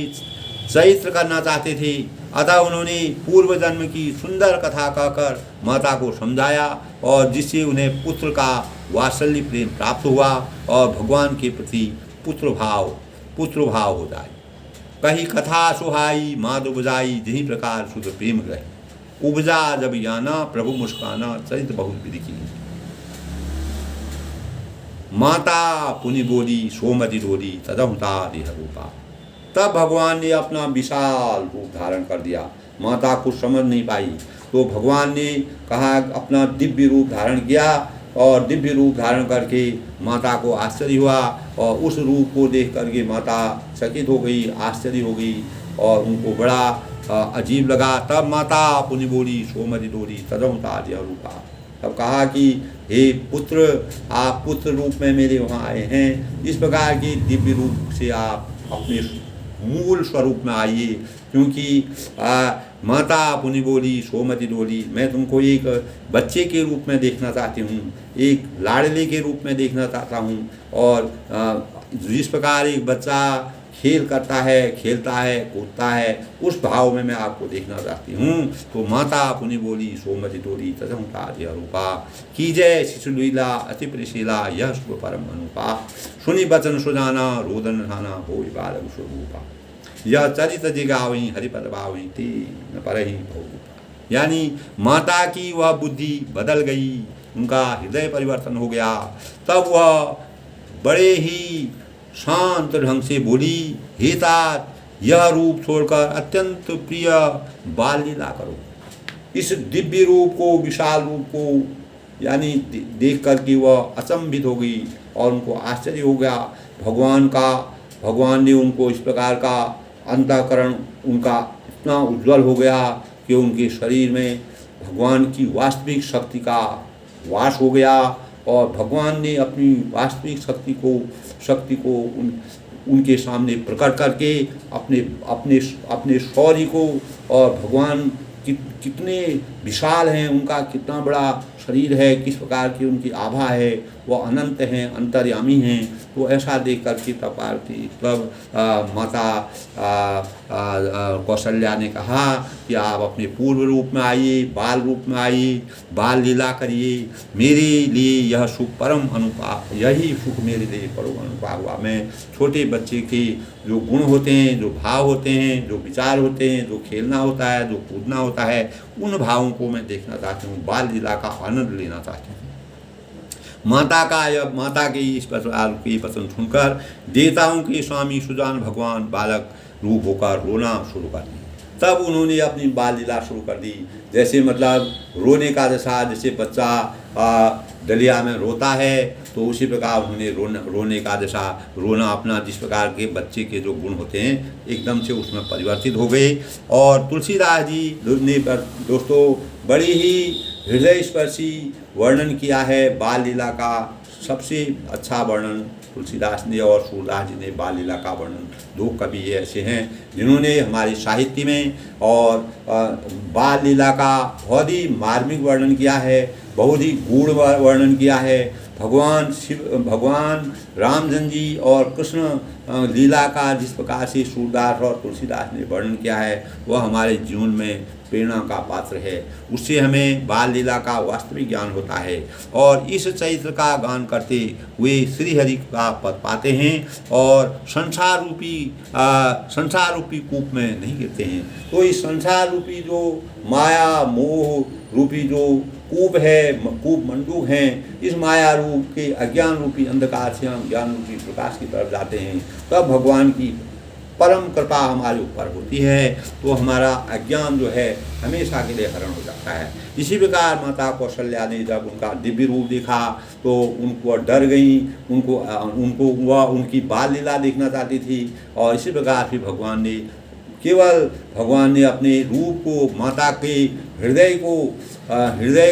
चरित्र करना चाहते थे। अतः उन्होंने पूर्व जन्म की सुंदर कथा कहकर माता को समझाया और जिससे उन्हें पुत्र का वात्सल्य प्रेम प्राप्त हुआ और भगवान के प्रति पुत्र भाव हो जाए। कही कथा सुहाई माधु बुझाई जहीं प्रकार शुद्ध प्रेम गए। उपजा जब याना प्रभु मुस्काना चरित बहुत विधि की। माता पुनि बोली सोमति डोली तदहुता देह रूपा। तब भगवान ने अपना विशाल रूप धारण कर दिया। माता कुछ समझ नहीं पाई तो भगवान ने कहा अपना दिव्य रूप धारण किया और दिव्य रूप धारण करके माता को आश्चर्य हुआ और उस रूप को देख करके माता चकित हो गई, आश्चर्य हो गई और उनको बड़ा अजीब लगा। तब माता पुनि बोली सोमति डोली तदहुता देह रूपा। तब कहा कि हे पुत्र, आप पुत्र रूप में मेरे वहाँ आए हैं, इस प्रकार की दिव्य रूप से आप अपने मूल स्वरूप में आइए। क्योंकि माता पुनि बोली सोमति डोली, मैं तुमको एक बच्चे के रूप में देखना चाहती हूँ, एक लाडले के रूप में देखना चाहता हूँ। और जिस प्रकार एक बच्चा खेल करता है, खेलता है, कूदता है, उस भाव में मैं आपको देखना चाहती हूँ। तो माता पुनि बोली सोमति डोली तदहुता देह रूपा। कीजय शिशुलीला अति परिशीला यह शुभ परम अनुपा। सुनि बचन सुजाना रोदन धाना हो बालक स्वरूपा। यह चरित जिगावई हरिपद भावई ते न परहि भोरूपा। यानी माता की वह बुद्धि बदल गई, उनका हृदय परिवर्तन हो गया। तब वह बड़े ही शांत ढंग से बोली, हे तात, यह रूप छोड़कर अत्यंत प्रिय बाल लीला करो। इस दिव्य रूप को, विशाल रूप को यानी देख कर के वह अचंभित हो गई और उनको आश्चर्य हो गया। भगवान ने उनको इस प्रकार का अंतःकरण उनका इतना उज्जवल हो गया कि उनके शरीर में भगवान की वास्तविक शक्ति का वास हो गया और भगवान ने अपनी वास्तविक शक्ति को उनके सामने प्रकट करके अपने शौर्य को और भगवान कितने विशाल हैं, उनका कितना बड़ा शरीर है, किस प्रकार की उनकी आभा है, वह अनंत हैं, अंतर्यामी हैं। तो ऐसा देख करके तब माता कौशल्या ने कहा कि आप अपने पूर्व रूप में आइए, बाल रूप में आइए, बाल लीला करिए। मेरे लिए यह सुख परम अनुपा, यही सुख मेरे लिए परम अनुपा हुआ। मैं छोटे बच्चे के जो गुण होते हैं, जो भाव होते हैं, जो विचार होते हैं, जो खेलना होता है, जो कूदना होता है, उन भावों को मैं देखना चाहती हूँ, बाल लीला का आनंद लेना चाहती हूँ। माता के इस प्रकार की वचन सुनकर देवताओं के स्वामी सुजान भगवान बालक रूप होकर रोना शुरू कर दिए। तब उन्होंने अपनी बाल लीला शुरू कर दी। जैसे मतलब रोने का दशा, जैसे बच्चा डलिया में रोता है तो उसी प्रकार उन्होंने रोने का दशा, रोना अपना जिस प्रकार के बच्चे के जो गुण होते हैं एकदम से उसमें परिवर्तित हो गए। और तुलसीदास जी ने दोस्तों बड़ी ही हृदय स्पर्शी वर्णन किया है बाल लीला का। सबसे अच्छा वर्णन तुलसीदास ने और सूरदास जी ने बाल लीला का वर्णन, दो कवि ऐसे हैं जिन्होंने हमारे साहित्य में और बाल लीला का बहुत ही मार्मिक वर्णन किया है। बहुत ही गूढ़ वर्णन किया है। भगवान रामचंद्र जी और कृष्ण लीला का जिस प्रकार से सूरदास और तुलसीदास ने वर्णन किया है वह हमारे जीवन में प्रेरणा का पात्र है। उससे हमें बाल लीला का वास्तविक ज्ञान होता है और इस चरित्र का गान करते हुए श्री हरि का पद पाते हैं और संसार रूपी कूप में नहीं गिरते हैं। तो इस संसार रूपी जो माया मोह रूपी जो कूप है, कूप मंडूक हैं, इस माया रूप के अज्ञान रूपी अंधकार से हम ज्ञान रूपी प्रकाश की तरफ जाते हैं। तब भगवान की परम कृपा हमारे ऊपर होती है तो हमारा अज्ञान जो है हमेशा के लिए हरण हो जाता है। इसी प्रकार माता कौशल्या ने जब उनका दिव्य रूप देखा तो उनको डर गई, उनको वह उनकी बाल लीला देखना चाहती थी। और इसी प्रकार फिर भगवान ने अपने रूप को, माता के हृदय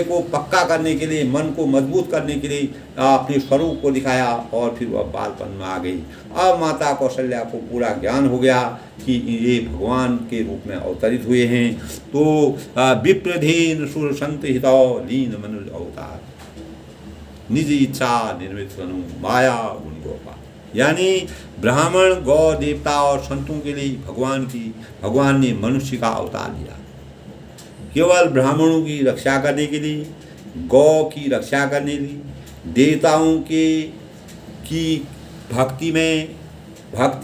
को पक्का करने के लिए, मन को मजबूत करने के लिए अपने स्वरूप को दिखाया और फिर वह बालपन में आ गई। अब माता कौशल्या को पूरा ज्ञान हो गया कि ये भगवान के रूप में अवतरित हुए हैं। तो विप्रधीन सुर संत हितौ लीन मनुज अवतार, निज इच्छा निर्मित तनु माया गुण गोपाल। यानी ब्राह्मण, गौ, देवता और संतों के लिए भगवान ने मनुष्य का अवतार लिया। केवल ब्राह्मणों की रक्षा करने के लिए, गौ की रक्षा करने के लिए, देवताओं की भक्ति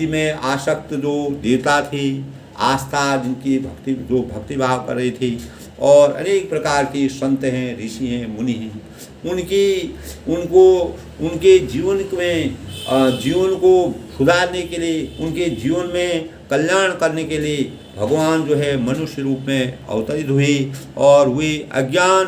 में आसक्त जो देवता थे, आस्था जिनकी भक्तिभाव कर रहे थे, और अनेक प्रकार के संत हैं, ऋषि हैं, मुनि हैं, उनके जीवन को सुधारने के लिए, उनके जीवन में कल्याण करने के लिए भगवान जो है मनुष्य रूप में अवतरित हुए और वे अज्ञान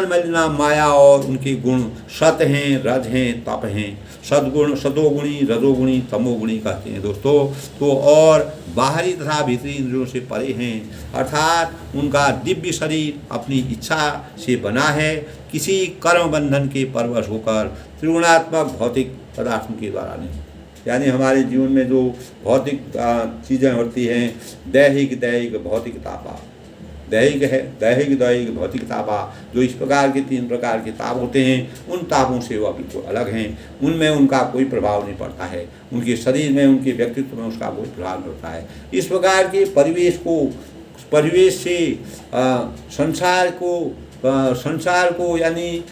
मलिना माया और उनके गुण सत हैं, रज हैं, तप हैं। सतोगुणी, रजोगुणी, तमोगुणी कहते हैं दोस्तों। तो और बाहरी तथा भीतरी इंद्रियों से परे हैं, अर्थात उनका दिव्य शरीर अपनी इच्छा से बना है, किसी कर्म बंधन के परवश होकर त्रिगुणात्मक भौतिक पदार्थों के द्वारा नहीं। यानी हमारे जीवन में जो भौतिक चीज़ें होती हैं, दैहिक भौतिक तापा, दैहिक भौतिक तापा, जो इस प्रकार के 3 प्रकार के ताप होते हैं, उन तापों से वह बिल्कुल अलग हैं। उनमें उनका कोई प्रभाव नहीं पड़ता है, उनके शरीर में, उनके व्यक्तित्व में उसका कोई प्रभाव नहीं होता है। इस प्रकार के परिवेश से संसार को यानी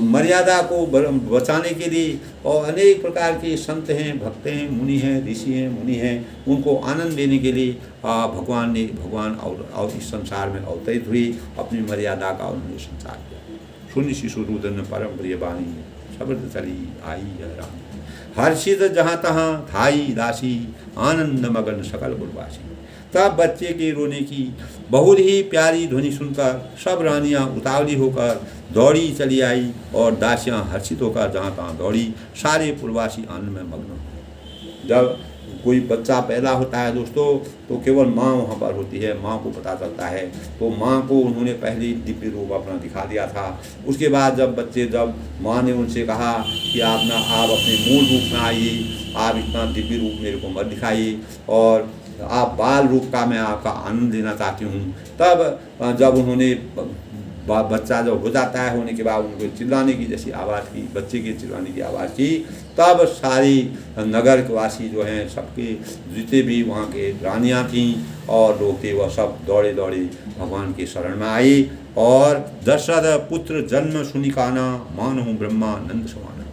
मर्यादा को बचाने के लिए और अनेक प्रकार के संत हैं, भक्त हैं, मुनि हैं, ऋषि हैं, मुनि हैं, उनको आनंद देने के लिए भगवान और इस संसार में अवतरित हुई, अपनी मर्यादा का उन्होंने संसार किया। सुनि शिशु रुदन परम प्रिय बानी, शब्द चली आई राम, हर्षित जहाँ तहाँ थाई दासी, आनंद मगन सकल गुरवासी। तब बच्चे के रोने की बहुत ही प्यारी ध्वनि सुनकर सब रानियां उतावली होकर दौड़ी चली आई और दासियां हर्षित होकर जहाँ तहाँ दौड़ी। सारे पुरवासी आनंद में मग्न हो। जब कोई बच्चा पैदा होता है दोस्तों तो केवल माँ वहाँ पर होती है, माँ को पता चलता है। तो माँ को उन्होंने पहले दिव्य रूप अपना दिखा दिया था। उसके बाद जब माँ ने उनसे कहा कि आप अपने मूल रूप में आइए, आप इतना दिव्य रूप मेरे को मत दिखाइए और आप बाल रूप का मैं आपका आनंद लेना चाहती हूँ। तब जब उन्होंने बच्चा जब हो जाता है, होने के बाद उनको चिल्लाने की जैसी आवाज़ की, बच्चे के चिल्लाने की आवाज़ की, तब सारी नगर के वासी जो हैं, सबके जितने भी वहाँ के रानियाँ थीं और लोग थे, वह सब दौड़े भगवान के शरण में आए। और दशरथ पुत्र जन्म सुनिकाना, मानहु ब्रह्मानंद समाना,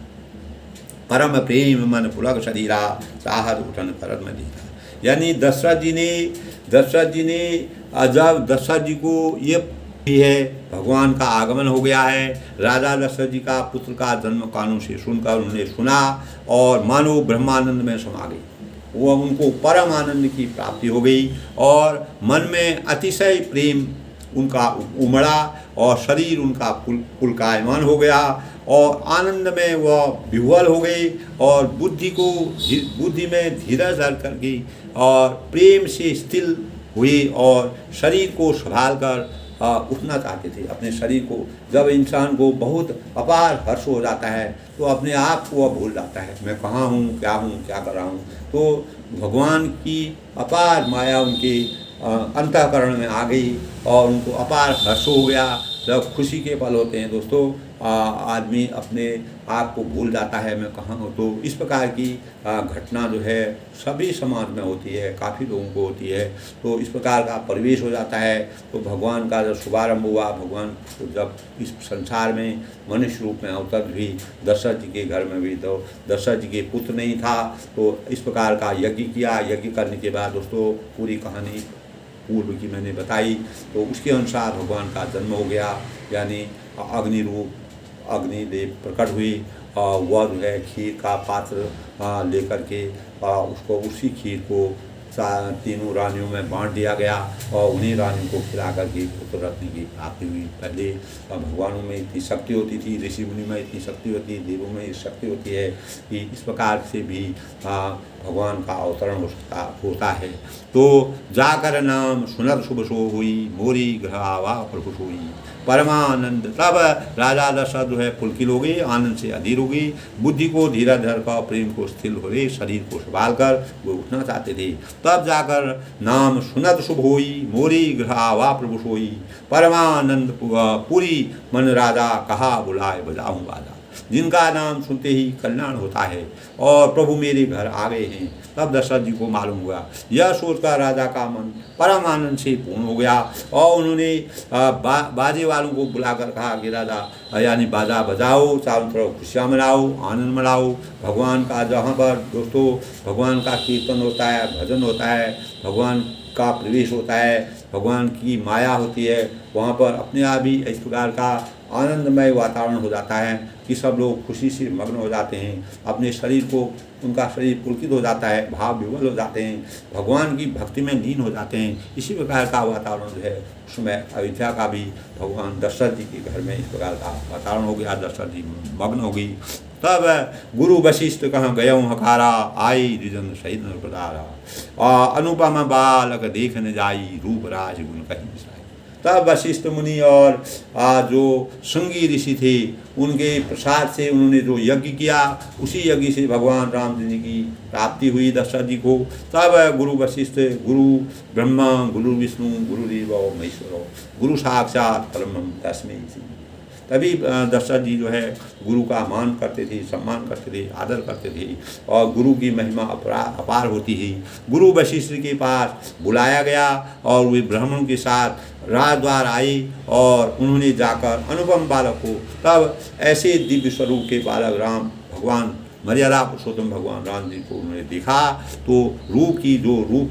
परम प्रेम मन पुलक शरीरा, चाहत उठन करत में दीरा। यानी दशरथ जी ने जब दशरथ जी को ये भी है भगवान का आगमन हो गया है, राजा दशरथ जी का पुत्र का जन्म कानों से सुनकर उन्होंने सुना और मानो ब्रह्मानंद में समा गई। वह उनको परम आनंद की प्राप्ति हो गई और मन में अतिशय प्रेम उनका उमड़ा और शरीर उनका पुलकायमान हो गया और आनंद में वह विह्वल हो गई और बुद्धि में धीरज धर करके और प्रेम से स्थिर हुई और शरीर को संभाल कर उठना चाहते थे। अपने शरीर को, जब इंसान को बहुत अपार हर्ष हो जाता है तो अपने आप को वह भूल जाता है, मैं कहाँ हूँ, क्या कर रहा हूँ। तो भगवान की अपार माया उनके अंतःकरण में आ गई और उनको अपार हर्ष हो गया। जब खुशी के पल होते हैं दोस्तों, आदमी अपने आप को भूल जाता है मैं कहाँ हूँ। तो इस प्रकार की घटना जो है सभी समाज में होती है, काफ़ी लोगों को होती है। तो इस प्रकार का परिवेश हो जाता है। तो भगवान का जब शुभारंभ हुआ, भगवान जब इस संसार में मनुष्य रूप में अवतरित हुई, दशरथ जी के घर में भी तो दशरथ जी के पुत्र नहीं था, तो इस प्रकार का यज्ञ किया। यज्ञ करने के बाद दोस्तों पूरी कहानी पूर्व की मैंने बताई, तो उसके अनुसार भगवान का जन्म हो गया। यानी अग्नि रूप अग्निदेव प्रकट हुई और वह जो है खीर का पात्र लेकर के उसको उसी खीर को तीनों रानियों में बांट दिया गया और उन्हीं रानियों को खिला करके पुत्र रत्न की प्राप्ति हुई। पहले भगवानों में इतनी शक्ति होती थी, ऋषि मुनि में इतनी शक्ति होती है, देवों में इतनी शक्ति होती है कि इस प्रकार से भी भगवान का अवतरण होता है। तो जाकर नाम सुनत शुभ सो हुई, मोरी ग्रह आवा प्रभु सोई। परमानंद तब राजा दशरथ जो है पुलकित हो गए, आनंद से अधीर हो गई। बुद्धि को धीरा धर का प्रेम को स्थिर हो गए, शरीर को संभाल कर वो उठना चाहते थे। तब जाकर नाम सुनत शुभ होई, मोरी गृह आवा प्रभु सोई। परमानंद पूरी मन राजा, कहा बुलाए बजाऊं बाजा। जिनका नाम सुनते ही कल्याण होता है और प्रभु मेरे घर आ गए हैं। तब दशरथ जी को मालूम हुआ। यह सोचकर राजा का मन परम आनंद से पूर्ण हो गया और उन्होंने बाजे वालों को बुलाकर कहा कि राजा यानी बाजा बजाओ, चारों तरफ खुशियाँ मनाओ, आनंद मनाओ। भगवान का जहाँ पर दोस्तों भगवान का कीर्तन होता है, भजन होता है, भगवान का प्रवेश होता है, भगवान की माया होती है, वहाँ पर अपने आप ही इस प्रकार का आनंदमय वातावरण हो जाता है कि सब लोग खुशी से मग्न हो जाते हैं। अपने शरीर को उनका शरीर पुलकित हो जाता है, भाव विवल हो जाते हैं, भगवान की भक्ति में लीन हो जाते हैं। इसी प्रकार का वातावरण जो है उसमें अयोध्या का भी भगवान दशरथ जी के घर में इस प्रकार का वातावरण हो गया। दशरथ जी मग्न हो गई। तब गुरु वशिष्ठ कहाँ गयो हकारा, आई रिजन सहित न पधारा। अनुपम बालक देख न जाई, रूप राज गुण कहीं मिसाई। तब वशिष्ठ मुनि और जो श्रृंगी ऋषि थे उनके प्रसाद से उन्होंने जो यज्ञ किया, उसी यज्ञ से भगवान राम जी की प्राप्ति हुई दशरथ जी को। तब गुरु वशिष्ठ, गुरु ब्रह्मा, गुरु विष्णु, गुरुदेव महेश्वर, गुरु साक्षात परम तस्मै श्री। तभी दशरथ जी जो है गुरु का मान करते थे, सम्मान करते थे, आदर करते थे और गुरु की महिमा अपार होती है। गुरु वशिष्ठ के पास बुलाया गया और वे ब्राह्मण के साथ राजद्वार आए और उन्होंने जाकर अनुपम बालक को, तब ऐसे दिव्य स्वरूप के बालक राम भगवान मर्यादा पुरुषोत्तम भगवान राम जी को उन्होंने देखा। तो रूप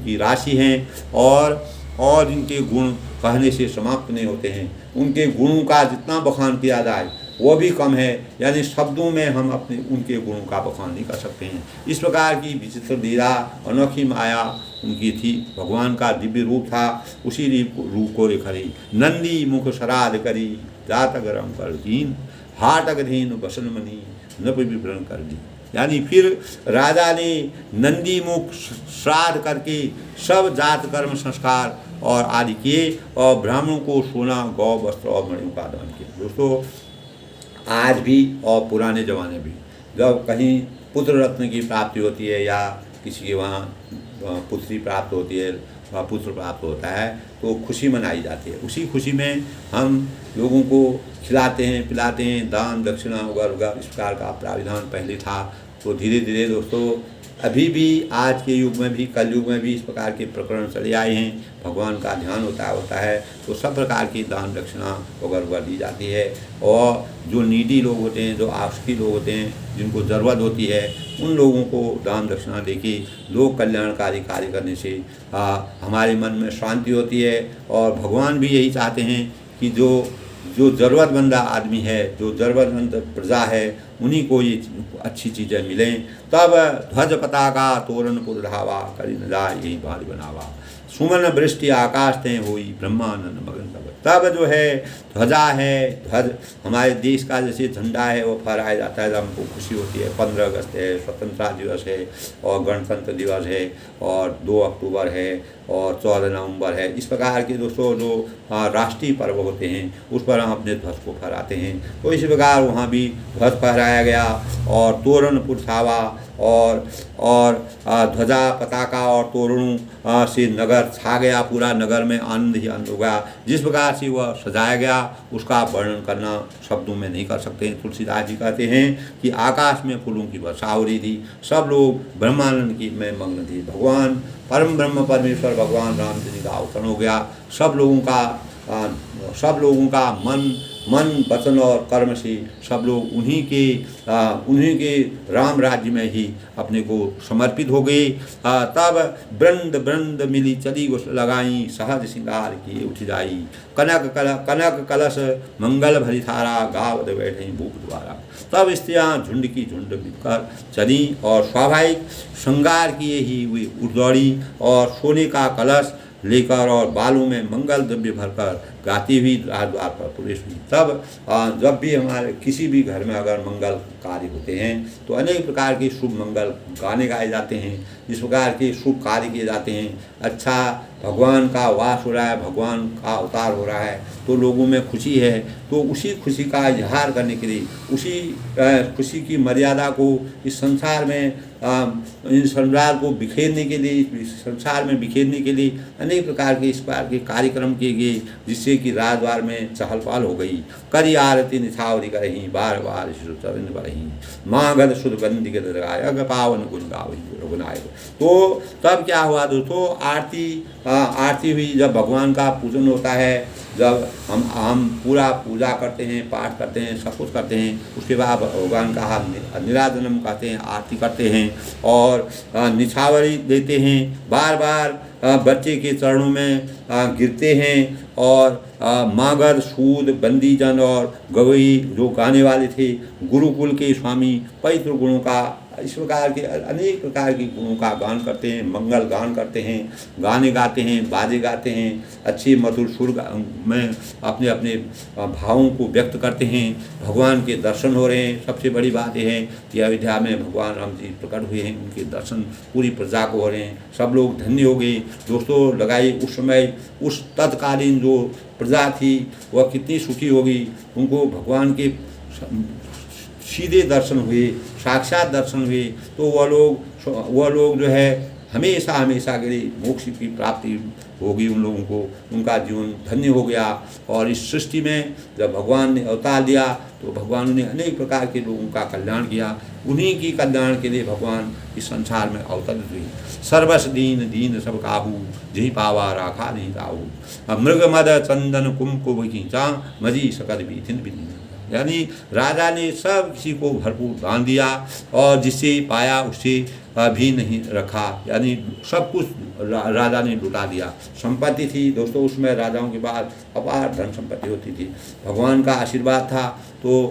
की राशि हैं और इनके गुण कहने से समाप्त नहीं होते हैं। उनके गुणों का जितना बखान किया जाए वो भी कम है, यानी शब्दों में हम अपने उनके गुणों का बखान नहीं कर सकते हैं। इस प्रकार की विचित्र लीला, अनोखी माया उनकी थी। भगवान का दिव्य रूप था, उसी रूप को रेखरी। नंदी मुख श्राद्ध करी, जात गरम कर दीन, हाटक धीन बसन मनी, नप विवरण कर दी। यानी फिर राजा ने नंदी मुख श्राद्ध करके सब जात कर्म संस्कार और आदि किए और ब्राह्मणों को सोना, गौ, वस्त्र और मणियों का दान किया। दोस्तों आज भी और पुराने ज़माने भी जब कहीं पुत्र रत्न की प्राप्ति होती है या किसी के वहाँ पुत्री प्राप्त होती है, पुत्र प्राप्त होता है, तो खुशी मनाई जाती है। उसी खुशी में हम लोगों को खिलाते हैं, पिलाते हैं, दान दक्षिणा वगैरह इस प्रकार का प्राविधान पहले था। तो धीरे धीरे दोस्तों अभी भी आज के युग में भी, कल युग में भी इस प्रकार के प्रकरण चले आए हैं। भगवान का ध्यान होता है तो सब प्रकार की दान दक्षिणा वगैरह दी जाती है। और जो नीडी लोग होते हैं, जो आश्रित लोग होते हैं, जिनको ज़रूरत होती है, उन लोगों को दान दक्षिणा देके लोक कल्याणकारी कार्य करने से हमारे मन में शांति होती है। और भगवान भी यही चाहते हैं कि जो ज़रूरतमंद आदमी है, जो ज़रूरतमंद प्रजा है, उन्हीं को ये अच्छी चीज़ें मिलें। तब ध्वज पताका तोरण पुर ढावा, करी न जाए यही भारी बनावा। सुमन वृष्टि आकाश तें हुई, ब्रह्मानंद मगन तब तब जो है ध्वजा है, ध्वज हमारे देश का जैसे झंडा है वो फहराया जाता है, हमको खुशी होती है। 15 अगस्त है, स्वतंत्रता दिवस है, और गणतंत्र दिवस है, और 2 अक्टूबर है, और 14 नवंबर है। इस प्रकार के दोस्तों जो राष्ट्रीय पर्व होते हैं उस पर हम अपने ध्वज को फहराते हैं। तो इसी प्रकार वहाँ भी ध्वज फहराया गया, और तोरण पुरछावा, और ध्वजा पताका और तोरणों से नगर छा गया, पूरा नगर में आनंद ही आनंद हो गया। जिस प्रकार से वह सजाया गया उसका वर्णन करना शब्दों में नहीं कर सकते। तुलसीदास जी कहते हैं कि आकाश में फूलों की वर्षा हो रही थी, सब लोग ब्रह्मानंद की में मग्न थे। भगवान परम ब्रह्म परमेश्वर भगवान रामचंद्र जी का अवतरण हो गया। सब लोगों का मन वचन और कर्म से सब लोग उन्हीं के राम राज्य में ही अपने को समर्पित हो गए। तब वृंद वृंद मिली चली गुस लगाई, सहज श्रृंगार की उठ जाई, कनक कलश मंगल भरी थारा, गावत बैठे भूप द्वारा। तब स्त्रियाँ झुंड की झुंड मिलकर चली और स्वाभाविक श्रृंगार किए ही हुई उठ दौड़ी, और सोने का कलश लेकर और बालों में मंगल द्रव्य भरकर गाती हुई राजद्वार पर प्रवेश हुई। तब जब भी हमारे किसी भी घर में अगर मंगल कार्य होते हैं तो अनेक प्रकार के शुभ मंगल गाने गाए जाते हैं, इस प्रकार के शुभ कार्य किए जाते हैं। अच्छा, भगवान का वास हो रहा है, भगवान का अवतार हो रहा है, तो लोगों में खुशी है, तो उसी खुशी का इजहार करने के लिए, उसी खुशी की मर्यादा को इस संसार में इस संसार को बिखेरने के लिए, इस संसार में बिखेरने के लिए अनेक प्रकार के इस प्रकार के कार्यक्रम किए गए, जिससे कि राजद्वार में चहल पहल हो गई। करी आरती निछावरी करही, बार बार शिशु चरण बरही, मांगद शुद्ध बंदी के दरगाह, अग पावन गुण गावही रघुनायक। तो तब क्या हुआ दोस्तों, आरती हुई। जब भगवान का पूजन होता है, जब हम पूरा पूजा करते हैं, पाठ करते हैं, सब कुछ करते हैं, उसके बाद भगवान का हम निराजनम कहते हैं, आरती करते हैं और निछावरी देते हैं, बार बार बच्चे के चरणों में गिरते हैं, और मागध सूद बंदीजन और गवई जो गाने वाले थे, गुरुकुल के स्वामी पवित्र गुणों का, इस प्रकार के अनेक प्रकार के गुणों का गान करते हैं, मंगल गान करते हैं, गाने गाते हैं, बाजे गाते हैं, अच्छे मधुर सुर में अपने अपने भावों को व्यक्त करते हैं। भगवान के दर्शन हो रहे हैं। सबसे बड़ी बात यह है कि अयोध्या में भगवान राम जी प्रकट हुए हैं, उनके दर्शन पूरी प्रजा को हो रहे हैं, सब लोग धन्य हो गए। दोस्तों लगाइए, उस समय उस तत्कालीन जो प्रजा थी वह कितनी सुखी होगी। उनको भगवान के सीधे दर्शन हुए, साक्षात दर्शन हुए, तो वह लोग जो है हमेशा हमेशा के लिए मोक्ष की प्राप्ति होगी उन लोगों को, उनका जीवन धन्य हो गया। और इस सृष्टि में जब भगवान ने अवतार दिया तो भगवान ने अनेक प्रकार के लोगों का कल्याण किया। उन्हीं की कल्याण के लिए भगवान इस संसार में अवतरित हुए। सर्वस दीन दीन सब काहू, जही पावा राखा नहीं काहू, मृग मद चंदन कुमकुम खींचा, मजी सकल बीथिन बिनी। यानी राजा ने सब किसी को भरपूर दान दिया, और जिससे पाया उससे भी नहीं रखा, यानी सब कुछ राजा ने लुटा दिया। संपत्ति थी दोस्तों, उसमें राजाओं के पास अपार धन संपत्ति होती थी। भगवान का आशीर्वाद था तो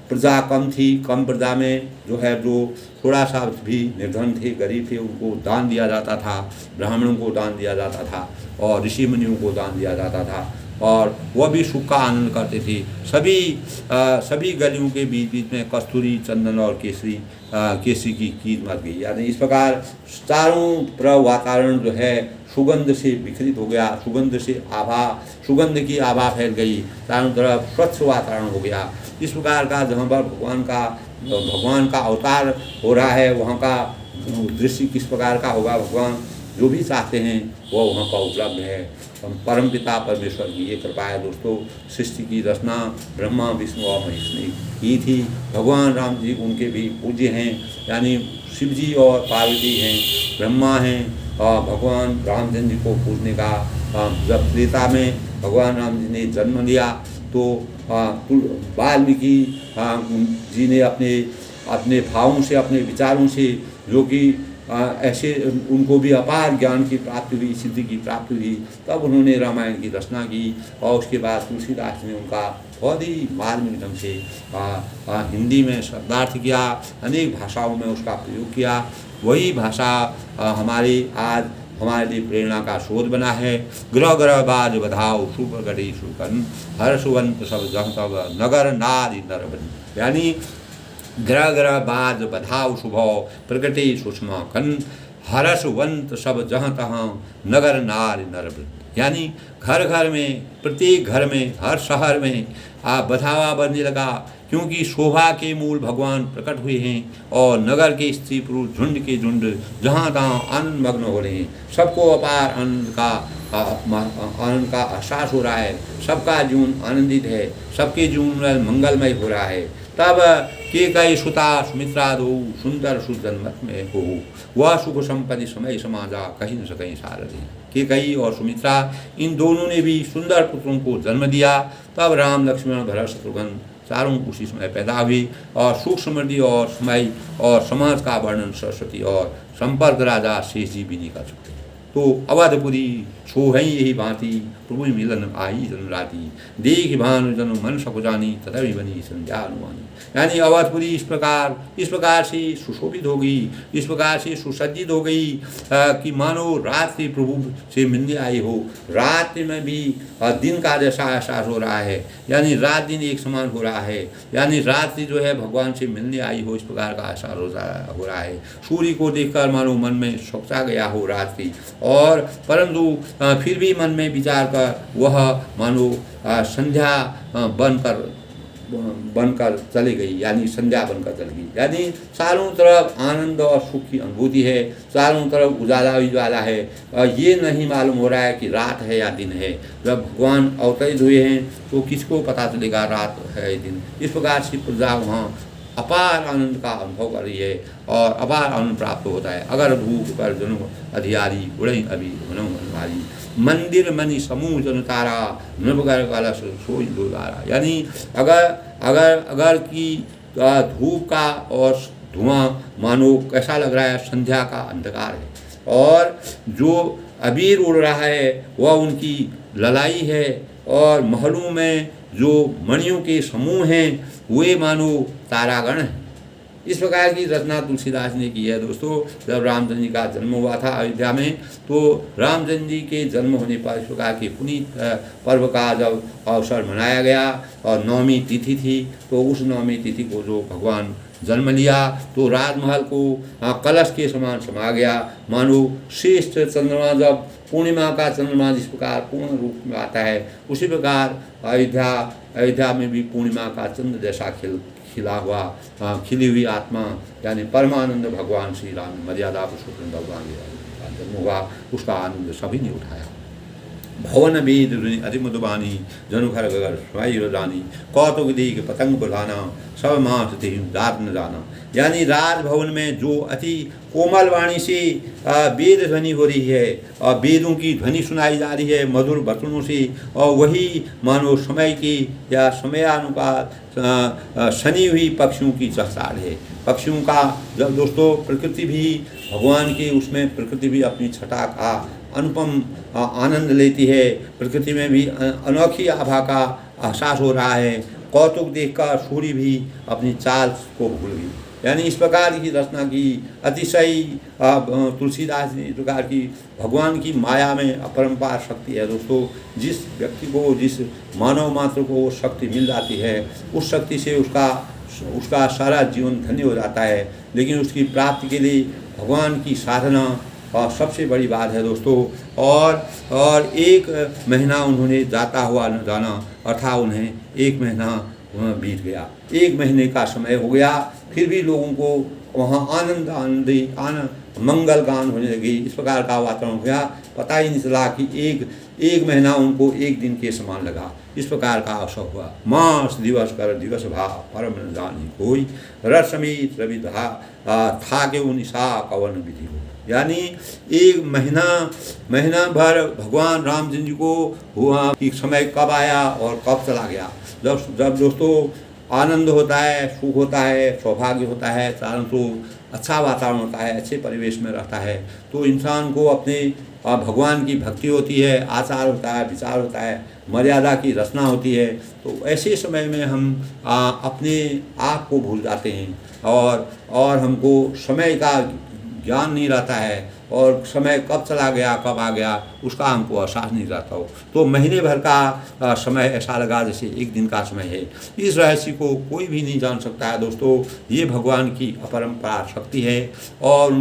प्रजा कम थी, कम प्रजा में जो है जो थोड़ा सा भी निर्धन थे, गरीब थे, उनको दान दिया जाता था, ब्राह्मणों को दान दिया जाता था, और ऋषि मुनियों को दान दिया जाता था, और वह भी सुख का आनंद करते थे। सभी गलियों के बीच बीच में कस्तूरी, चंदन और केसरी की कीद मच गई। यानी इस प्रकार चारों वातावरण जो है सुगंध से विकसित हो गया, सुगंध की आभा फैल गई, चारों तरफ स्वच्छ वातावरण हो गया। इस प्रकार का जहाँ पर भगवान का अवतार हो रहा है, वहाँ का दृश्य किस प्रकार का होगा, भगवान जो भी चाहते हैं वो वहाँ पर उपलब्ध है। परमपिता परमेश्वर की ये कृपा है दोस्तों। सृष्टि की रचना ब्रह्मा विष्णु और महेश ने की थी। भगवान राम जी उनके भी पूज्य हैं, यानी शिव जी और पार्वती हैं, ब्रह्मा हैं, और भगवान रामचंद्र जी को पूजने का जब त्रेता में भगवान राम जी ने जन्म लिया तो वाल्मीकि जी ने अपने भावों से, अपने विचारों से, जो कि ऐसे उनको भी अपार ज्ञान की प्राप्ति हुई, सिद्धि की प्राप्ति हुई, तब उन्होंने रामायण की रचना की। और उसके बाद तुलसीदास ने उनका बहुत ही मार्मिक ढंग से हिंदी में शब्दार्थ किया, अनेक भाषाओं में उसका प्रयोग किया। वही भाषा हमारी आज हमारे लिए प्रेरणा का स्रोत बना है। ग्रह ग्रह बाज बधाओ शुभ गढ़ी सुकन हर सुवंत सब जह तब नगर नारी नर बन। यानी ग्रह ग्रह बाज बधाओ शुभ प्रगति सुषमा कन हरसवंत सब जहाँ तहाँ नगर नारी नर बन। यानी घर घर में, प्रत्येक घर में, हर शहर में बधावा बनने लगा, क्योंकि शोभा के मूल भगवान प्रकट हुए हैं और नगर के स्त्री पुरुष झुंड के झुंड जहाँ तहाँ आनंद मग्न हो रहे हैं। सबको अपार आनंद का एहसास हो रहा है, सबका जीवन आनंदित है, सबके जीवन में मंगलमय हो रहा है। तब के कई सुता सुमित्रा दो सुंदर सुजन्मत में हो, वह सुख संपत्ति समय समाजा कहीं न कहीं सारथी। के कई और सुमित्रा इन दोनों ने भी सुंदर पुत्रों को जन्म दिया। तब राम लक्ष्मण भरत शत्रुघ्न चारों उसी समय पैदा हुई और सुख समृद्धि और समय और समाज का वर्णन सरस्वती और संपर्क राजा शेष जी भी नहीं कर सकते। तो अवधपुरी छोहई यही भांति प्रभु मिलन आई जन राती, देख भानु जन मन सकुजानी तथापि बनी संध्या अनुमानी। यानी अवधपुरी इस प्रकार से सुशोभित हो गई, इस प्रकार से सुसज्जित हो गई कि मानो रात्रि प्रभु से मिलने आई हो। रात्रि में भी दिन का जैसा एहसास हो रहा है, यानी रात दिन एक समान हो रहा है, यानी रात्रि जो है भगवान से मिलने आई हो, इस प्रकार का एहसास हो रहा है। सूर्य को देखकर मानो मन में सोचा गया हो रात्रि, और परंतु फिर भी मन में विचार कर वह मानो संध्या बनकर चली गई, यानी संध्या बनकर चली गई। यानी चारों तरफ आनंद और सुख की अनुभूति है, चारों तरफ उजाला उजाला है, और ये नहीं मालूम हो रहा है कि रात है या दिन है। जब भगवान अवतरित हुए हैं तो किसको पता चलेगा रात है दिन। इस प्रकार से प्रजा वहाँ अपार आनंद का अनुभव कर रही है और अपार आनंद प्राप्त होता है। अगर धूप कर जनु अधियारी उड़ई अभी भारी, मंदिर मणि समूह जन तारा नृपगर कलश सोई दुलारा। यानी अगर की धूप का और धुआं मानो कैसा लग रहा है, संध्या का अंधकार है, और जो अबीर उड़ रहा है वह उनकी ललाई है, और महलों में जो मणियों के समूह हैं वे मानो तारागण हैं। इस प्रकार की रचना तुलसीदास ने की है। दोस्तों, जब रामचंद्र जी का जन्म हुआ था अयोध्या में, तो रामचंद्र जी के जन्म होने पर इस प्रकार के पुनीत पर्व का जब अवसर मनाया गया और नवमी तिथि थी, तो उस नवमी तिथि को जो भगवान जन्म लिया तो राजमहल को कलश के समान समा गया। मानो श्रेष्ठ चंद्रमा जब पूर्णिमा का चंद्रमा जिस प्रकार पूर्ण रूप में आता है, उसी प्रकार अयोध्या में भी पूर्णिमा का चंद्र जैसा खिली हुई आत्मा यानी परमानंद भगवान श्री राम मर्यादा पुरुषोत्तम भगवान का जन्म हुआ। उसका आनंद सभी ने उठाया। भवन वेद अति मधुबानी जनु घर घर स्वाई रजानी, कौतुक दीक पतंग बुलाना सब मास ते दात न जाना। यानी राजभवन में जो अति कोमल वाणी से वेद ध्वनि हो रही है और वेदों की ध्वनि सुनाई जा रही है मधुर वचनों से, और वही मानो समय की या समयानुसार सनी हुई पक्षियों की चहचहाट है। पक्षियों का जब दोस्तों प्रकृति भी भगवान की, उसमें प्रकृति भी अपनी छटा का अनुपम आनंद लेती है। प्रकृति में भी अनोखी आभा का एहसास हो रहा है। कौतुक देखकर सूर्य भी अपनी चाल को भूल गई। यानी इस प्रकार की रचना की अतिशय तुलसीदास ने इस प्रकार की भगवान की माया में अपरंपार शक्ति है। दोस्तों, जिस व्यक्ति को, जिस मानव मात्र को वो शक्ति मिल जाती है, उस शक्ति से उसका सारा जीवन धन्य हो जाता है। लेकिन उसकी प्राप्ति के लिए भगवान की साधना और सबसे बड़ी बात है दोस्तों। और एक महीना उन्होंने जाता हुआ न जाना, अर्थात उन्हें एक महीना बीत गया, एक महीने का समय हो गया, फिर भी लोगों को वहाँ आनंद मंगल गान होने लगी। इस प्रकार का वातावरण हो गया, पता ही नहीं चला कि एक महीना उनको एक दिन के समान लगा। इस प्रकार का अवसर हुआ। मास दिवस कर दिवस भा परम न जानी कोई, रथ समीत रवि था के निशा कवन विधि हो। यानी एक महीना भर भगवान रामचंद्र जी को हुआ कि समय कब आया और कब चला गया। जब दोस्तों आनंद होता है, सुख होता है, सौभाग्य होता है, चारों तो अच्छा वातावरण होता है, अच्छे परिवेश में रहता है, तो इंसान को अपने भगवान की भक्ति होती है, आचार होता है, विचार होता है, मर्यादा की रचना होती है। तो ऐसे समय में हम अपने आप को भूल जाते हैं और हमको समय का ज्ञान नहीं रहता है और समय कब चला गया कब आ गया उसका हमको एहसास नहीं रहता हो। तो महीने भर का समय ऐसा लगा जैसे एक दिन का समय है। इस रहस्य को कोई भी नहीं जान सकता है दोस्तों। ये भगवान की अपरंपार शक्ति है और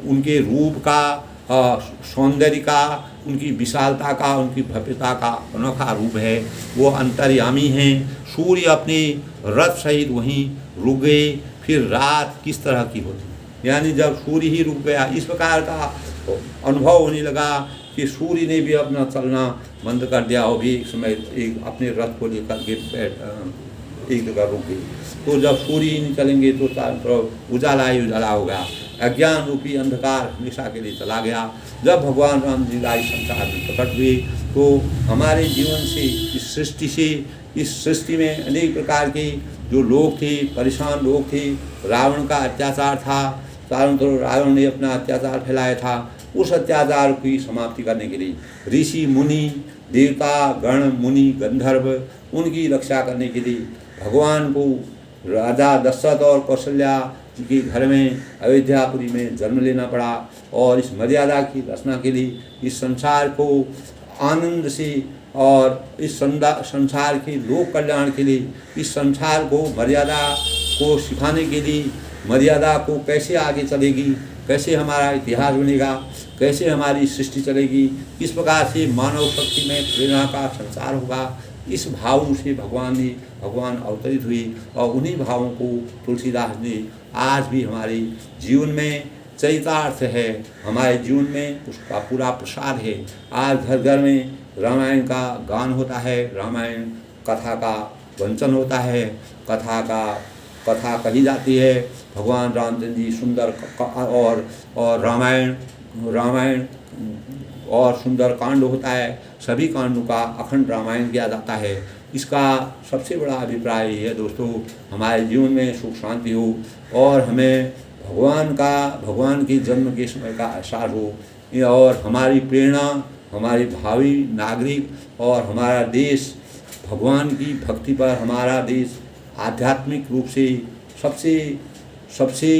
उनके रूप का, सौंदर्य का, उनकी विशालता का, उनकी भव्यता का अनोखा रूप है। वो अंतर्यामी हैं। सूर्य अपने रथ सहित वहीं रुक गए। फिर रात किस तरह की होती, यानी जब सूर्य ही रुक गया, इस प्रकार का अनुभव होने लगा कि सूर्य ने भी अपना चलना बंद कर दिया और भी एक समय एक अपने रथ को लेकर के एक जगह रुक गई। तो जब सूर्य ही नहीं चलेंगे तो चारों तरफ उजाला ही उजाला हो गया। अज्ञान रूपी अंधकार हमेशा के लिए चला गया। जब भगवान राम जी इस संसार में प्रकट हुए तो हमारे जीवन से, इस सृष्टि में अनेक प्रकार के जो लोग थे, परेशान लोग थे, रावण का अत्याचार था, चारों तरफ रावण ने अपना अत्याचार फैलाया था। उस अत्याचार की समाप्ति करने के लिए ऋषि मुनि, देवता गण, मुनि, गंधर्व, उनकी रक्षा करने के लिए भगवान को राजा दशरथ और कौशल्या के घर में अयोध्यापुरी में जन्म लेना पड़ा। और इस मर्यादा की रचना के लिए, इस संसार को आनंद से और इस संसार के लोक कल्याण के लिए, इस संसार को मर्यादा को सिखाने के लिए, मर्यादा को कैसे आगे चलेगी, कैसे हमारा इतिहास बनेगा, कैसे हमारी सृष्टि चलेगी, किस प्रकार से मानव शक्ति में प्रेरणा का संचार होगा, इस भावों से भगवान अवतरित हुए। और उन्हीं भावों को तुलसीदास ने आज भी हमारे जीवन में चरितार्थ है, हमारे जीवन में उसका पूरा प्रसार है। आज घर घर में रामायण का गान होता है, रामायण कथा का वंचन होता है, कथा कही जाती है। भगवान रामचंद्र जी सुंदर और रामायण और सुंदर कांड होता है। सभी कांडों का अखंड रामायण किया जाता है। इसका सबसे बड़ा अभिप्राय ये है दोस्तों, हमारे जीवन में सुख शांति हो और हमें भगवान के जन्म के समय का एहसास हो और हमारी प्रेरणा, हमारे भावी नागरिक और हमारा देश भगवान की भक्ति पर, हमारा देश आध्यात्मिक रूप से सबसे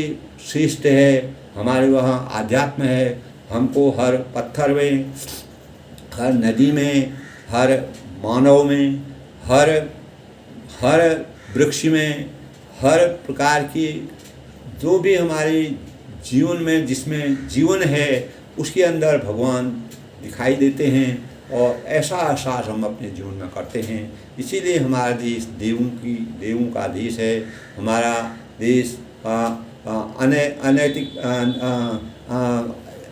श्रेष्ठ है। हमारे वहाँ आध्यात्म है। हमको हर पत्थर में, हर नदी में, हर मानव में, हर वृक्ष में, हर प्रकार की जो भी हमारे जीवन में जिसमें जीवन है उसके अंदर भगवान दिखाई देते हैं और ऐसा एहसास हम अपने जीवन में करते हैं। इसीलिए हमारा देश देवों का देश है। हमारा देश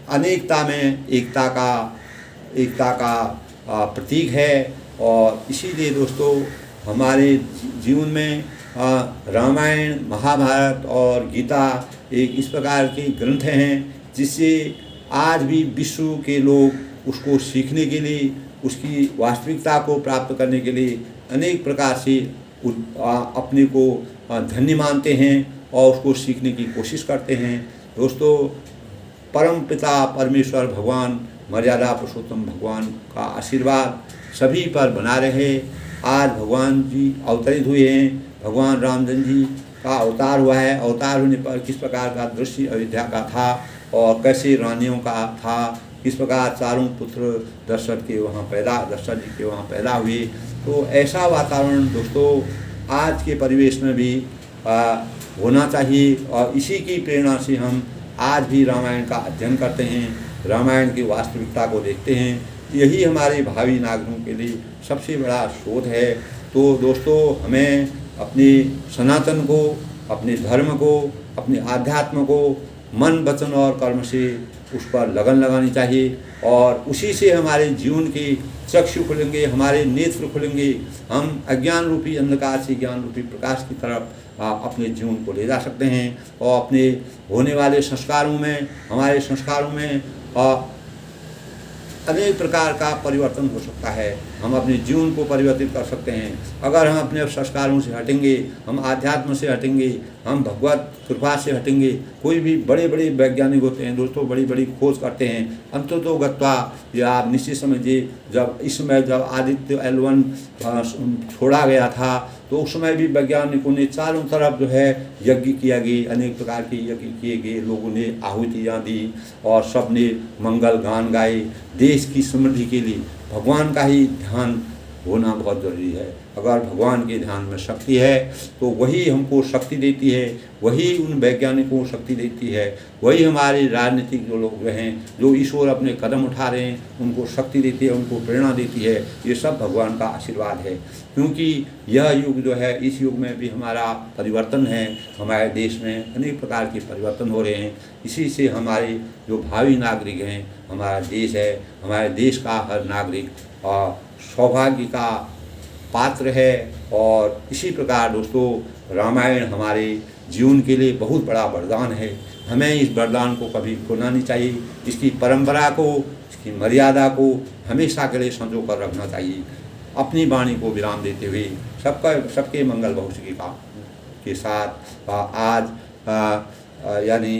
अनेकता में एकता का प्रतीक है। और इसीलिए दोस्तों हमारे जीवन में रामायण, महाभारत और गीता एक इस प्रकार के ग्रंथ हैं जिससे आज भी विश्व के लोग उसको सीखने के लिए, उसकी वास्तविकता को प्राप्त करने के लिए अनेक प्रकार से अपने को धन्य मानते हैं और उसको सीखने की कोशिश करते हैं। दोस्तों, परम पिता परमेश्वर भगवान, मर्यादा पुरुषोत्तम भगवान का आशीर्वाद सभी पर बना रहे। आज भगवान जी अवतरित हुए हैं, भगवान रामचंद्र जी का अवतार हुआ है। अवतार होने पर किस प्रकार का दृश्य अयोध्या का था और कैसे रानियों का था, किस प्रकार चारों पुत्र दशरथ जी के वहाँ पैदा हुए। तो ऐसा वातावरण दोस्तों आज के परिवेश में भी होना चाहिए और इसी की प्रेरणा से हम आज भी रामायण का अध्ययन करते हैं, रामायण की वास्तविकता को देखते हैं। यही हमारे भावी नागरिकों के लिए सबसे बड़ा शोध है। तो दोस्तों, हमें अपने सनातन को, अपने धर्म को, अपने आध्यात्म को मन, वचन और कर्म से उस पर लगन लगानी चाहिए और उसी से हमारे जीवन के चक्षु खुलेंगे, हमारे नेत्र खुलेंगे। हम अज्ञान रूपी अंधकार से ज्ञान रूपी प्रकाश की तरफ अपने जीवन को ले जा सकते हैं और अपने होने वाले संस्कारों में, हमारे संस्कारों में अनेक प्रकार का परिवर्तन हो सकता है। हम अपने जीवन को परिवर्तित कर सकते हैं। अगर हम अपने संस्कारों से हटेंगे, हम आध्यात्म से हटेंगे, हम भगवत कृपा से हटेंगे। कोई भी बड़े बड़े वैज्ञानिक होते हैं दोस्तों, बड़ी बड़ी खोज करते हैं, अंततो गत्वा या आप निश्चित समझिए, जब इस समय जब आदित्य L1 छोड़ा गया था तो उस समय भी वैज्ञानिकों ने चारों तरफ जो है यज्ञ किया गए, अनेक प्रकार के यज्ञ किए गए, लोगों ने आहुतियाँ दी और सब ने मंगल गान गाए। देश की समृद्धि के लिए भगवान का ही ध्यान होना बहुत ज़रूरी है। अगर भगवान के ध्यान में शक्ति है तो वही हमको शक्ति देती है, वही उन वैज्ञानिकों को शक्ति देती है, वही हमारे राजनीतिक जो लोग हैं, जो ईश्वर अपने कदम उठा रहे हैं, उनको शक्ति देती है, उनको प्रेरणा देती है। ये सब भगवान का आशीर्वाद है, क्योंकि यह युग जो है, इस युग में भी हमारा परिवर्तन है। हमारे देश में अनेक प्रकार के परिवर्तन हो रहे हैं। इसी से हमारे जो भावी नागरिक हैं, हमारा देश है, हमारे देश का हर नागरिक सौभाग्य का पात्र है। और इसी प्रकार दोस्तों, रामायण हमारे जीवन के लिए बहुत बड़ा वरदान है। हमें इस वरदान को कभी खोना नहीं चाहिए। इसकी परंपरा को, इसकी मर्यादा को हमेशा के लिए संजो कर रखना चाहिए। अपनी वाणी को विराम देते हुए सबके मंगल भविष्य के साथ आज यानी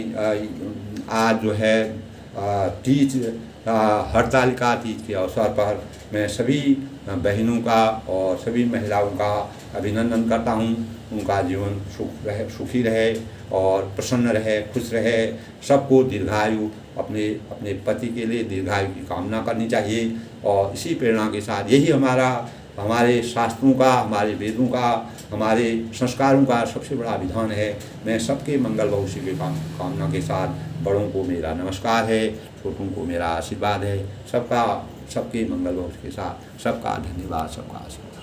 आज जो है तीज, हरतालिका तीज के अवसर पर मैं सभी बहनों का और सभी महिलाओं का अभिनंदन करता हूँ। उनका जीवन सुखी रहे और प्रसन्न रहे, खुश रहे। सबको दीर्घायु, अपने पति के लिए दीर्घायु की कामना करनी चाहिए। और इसी प्रेरणा के साथ यही हमारे शास्त्रों का, हमारे वेदों का, हमारे संस्कारों का सबसे बड़ा विधान है। मैं सबके मंगल भविष्य की कामना के साथ, बड़ों को मेरा नमस्कार है, छोटों को मेरा आशीर्वाद है। सबके मंगल भविष्य के साथ सबका धन्यवाद, सबका आशीर्वाद।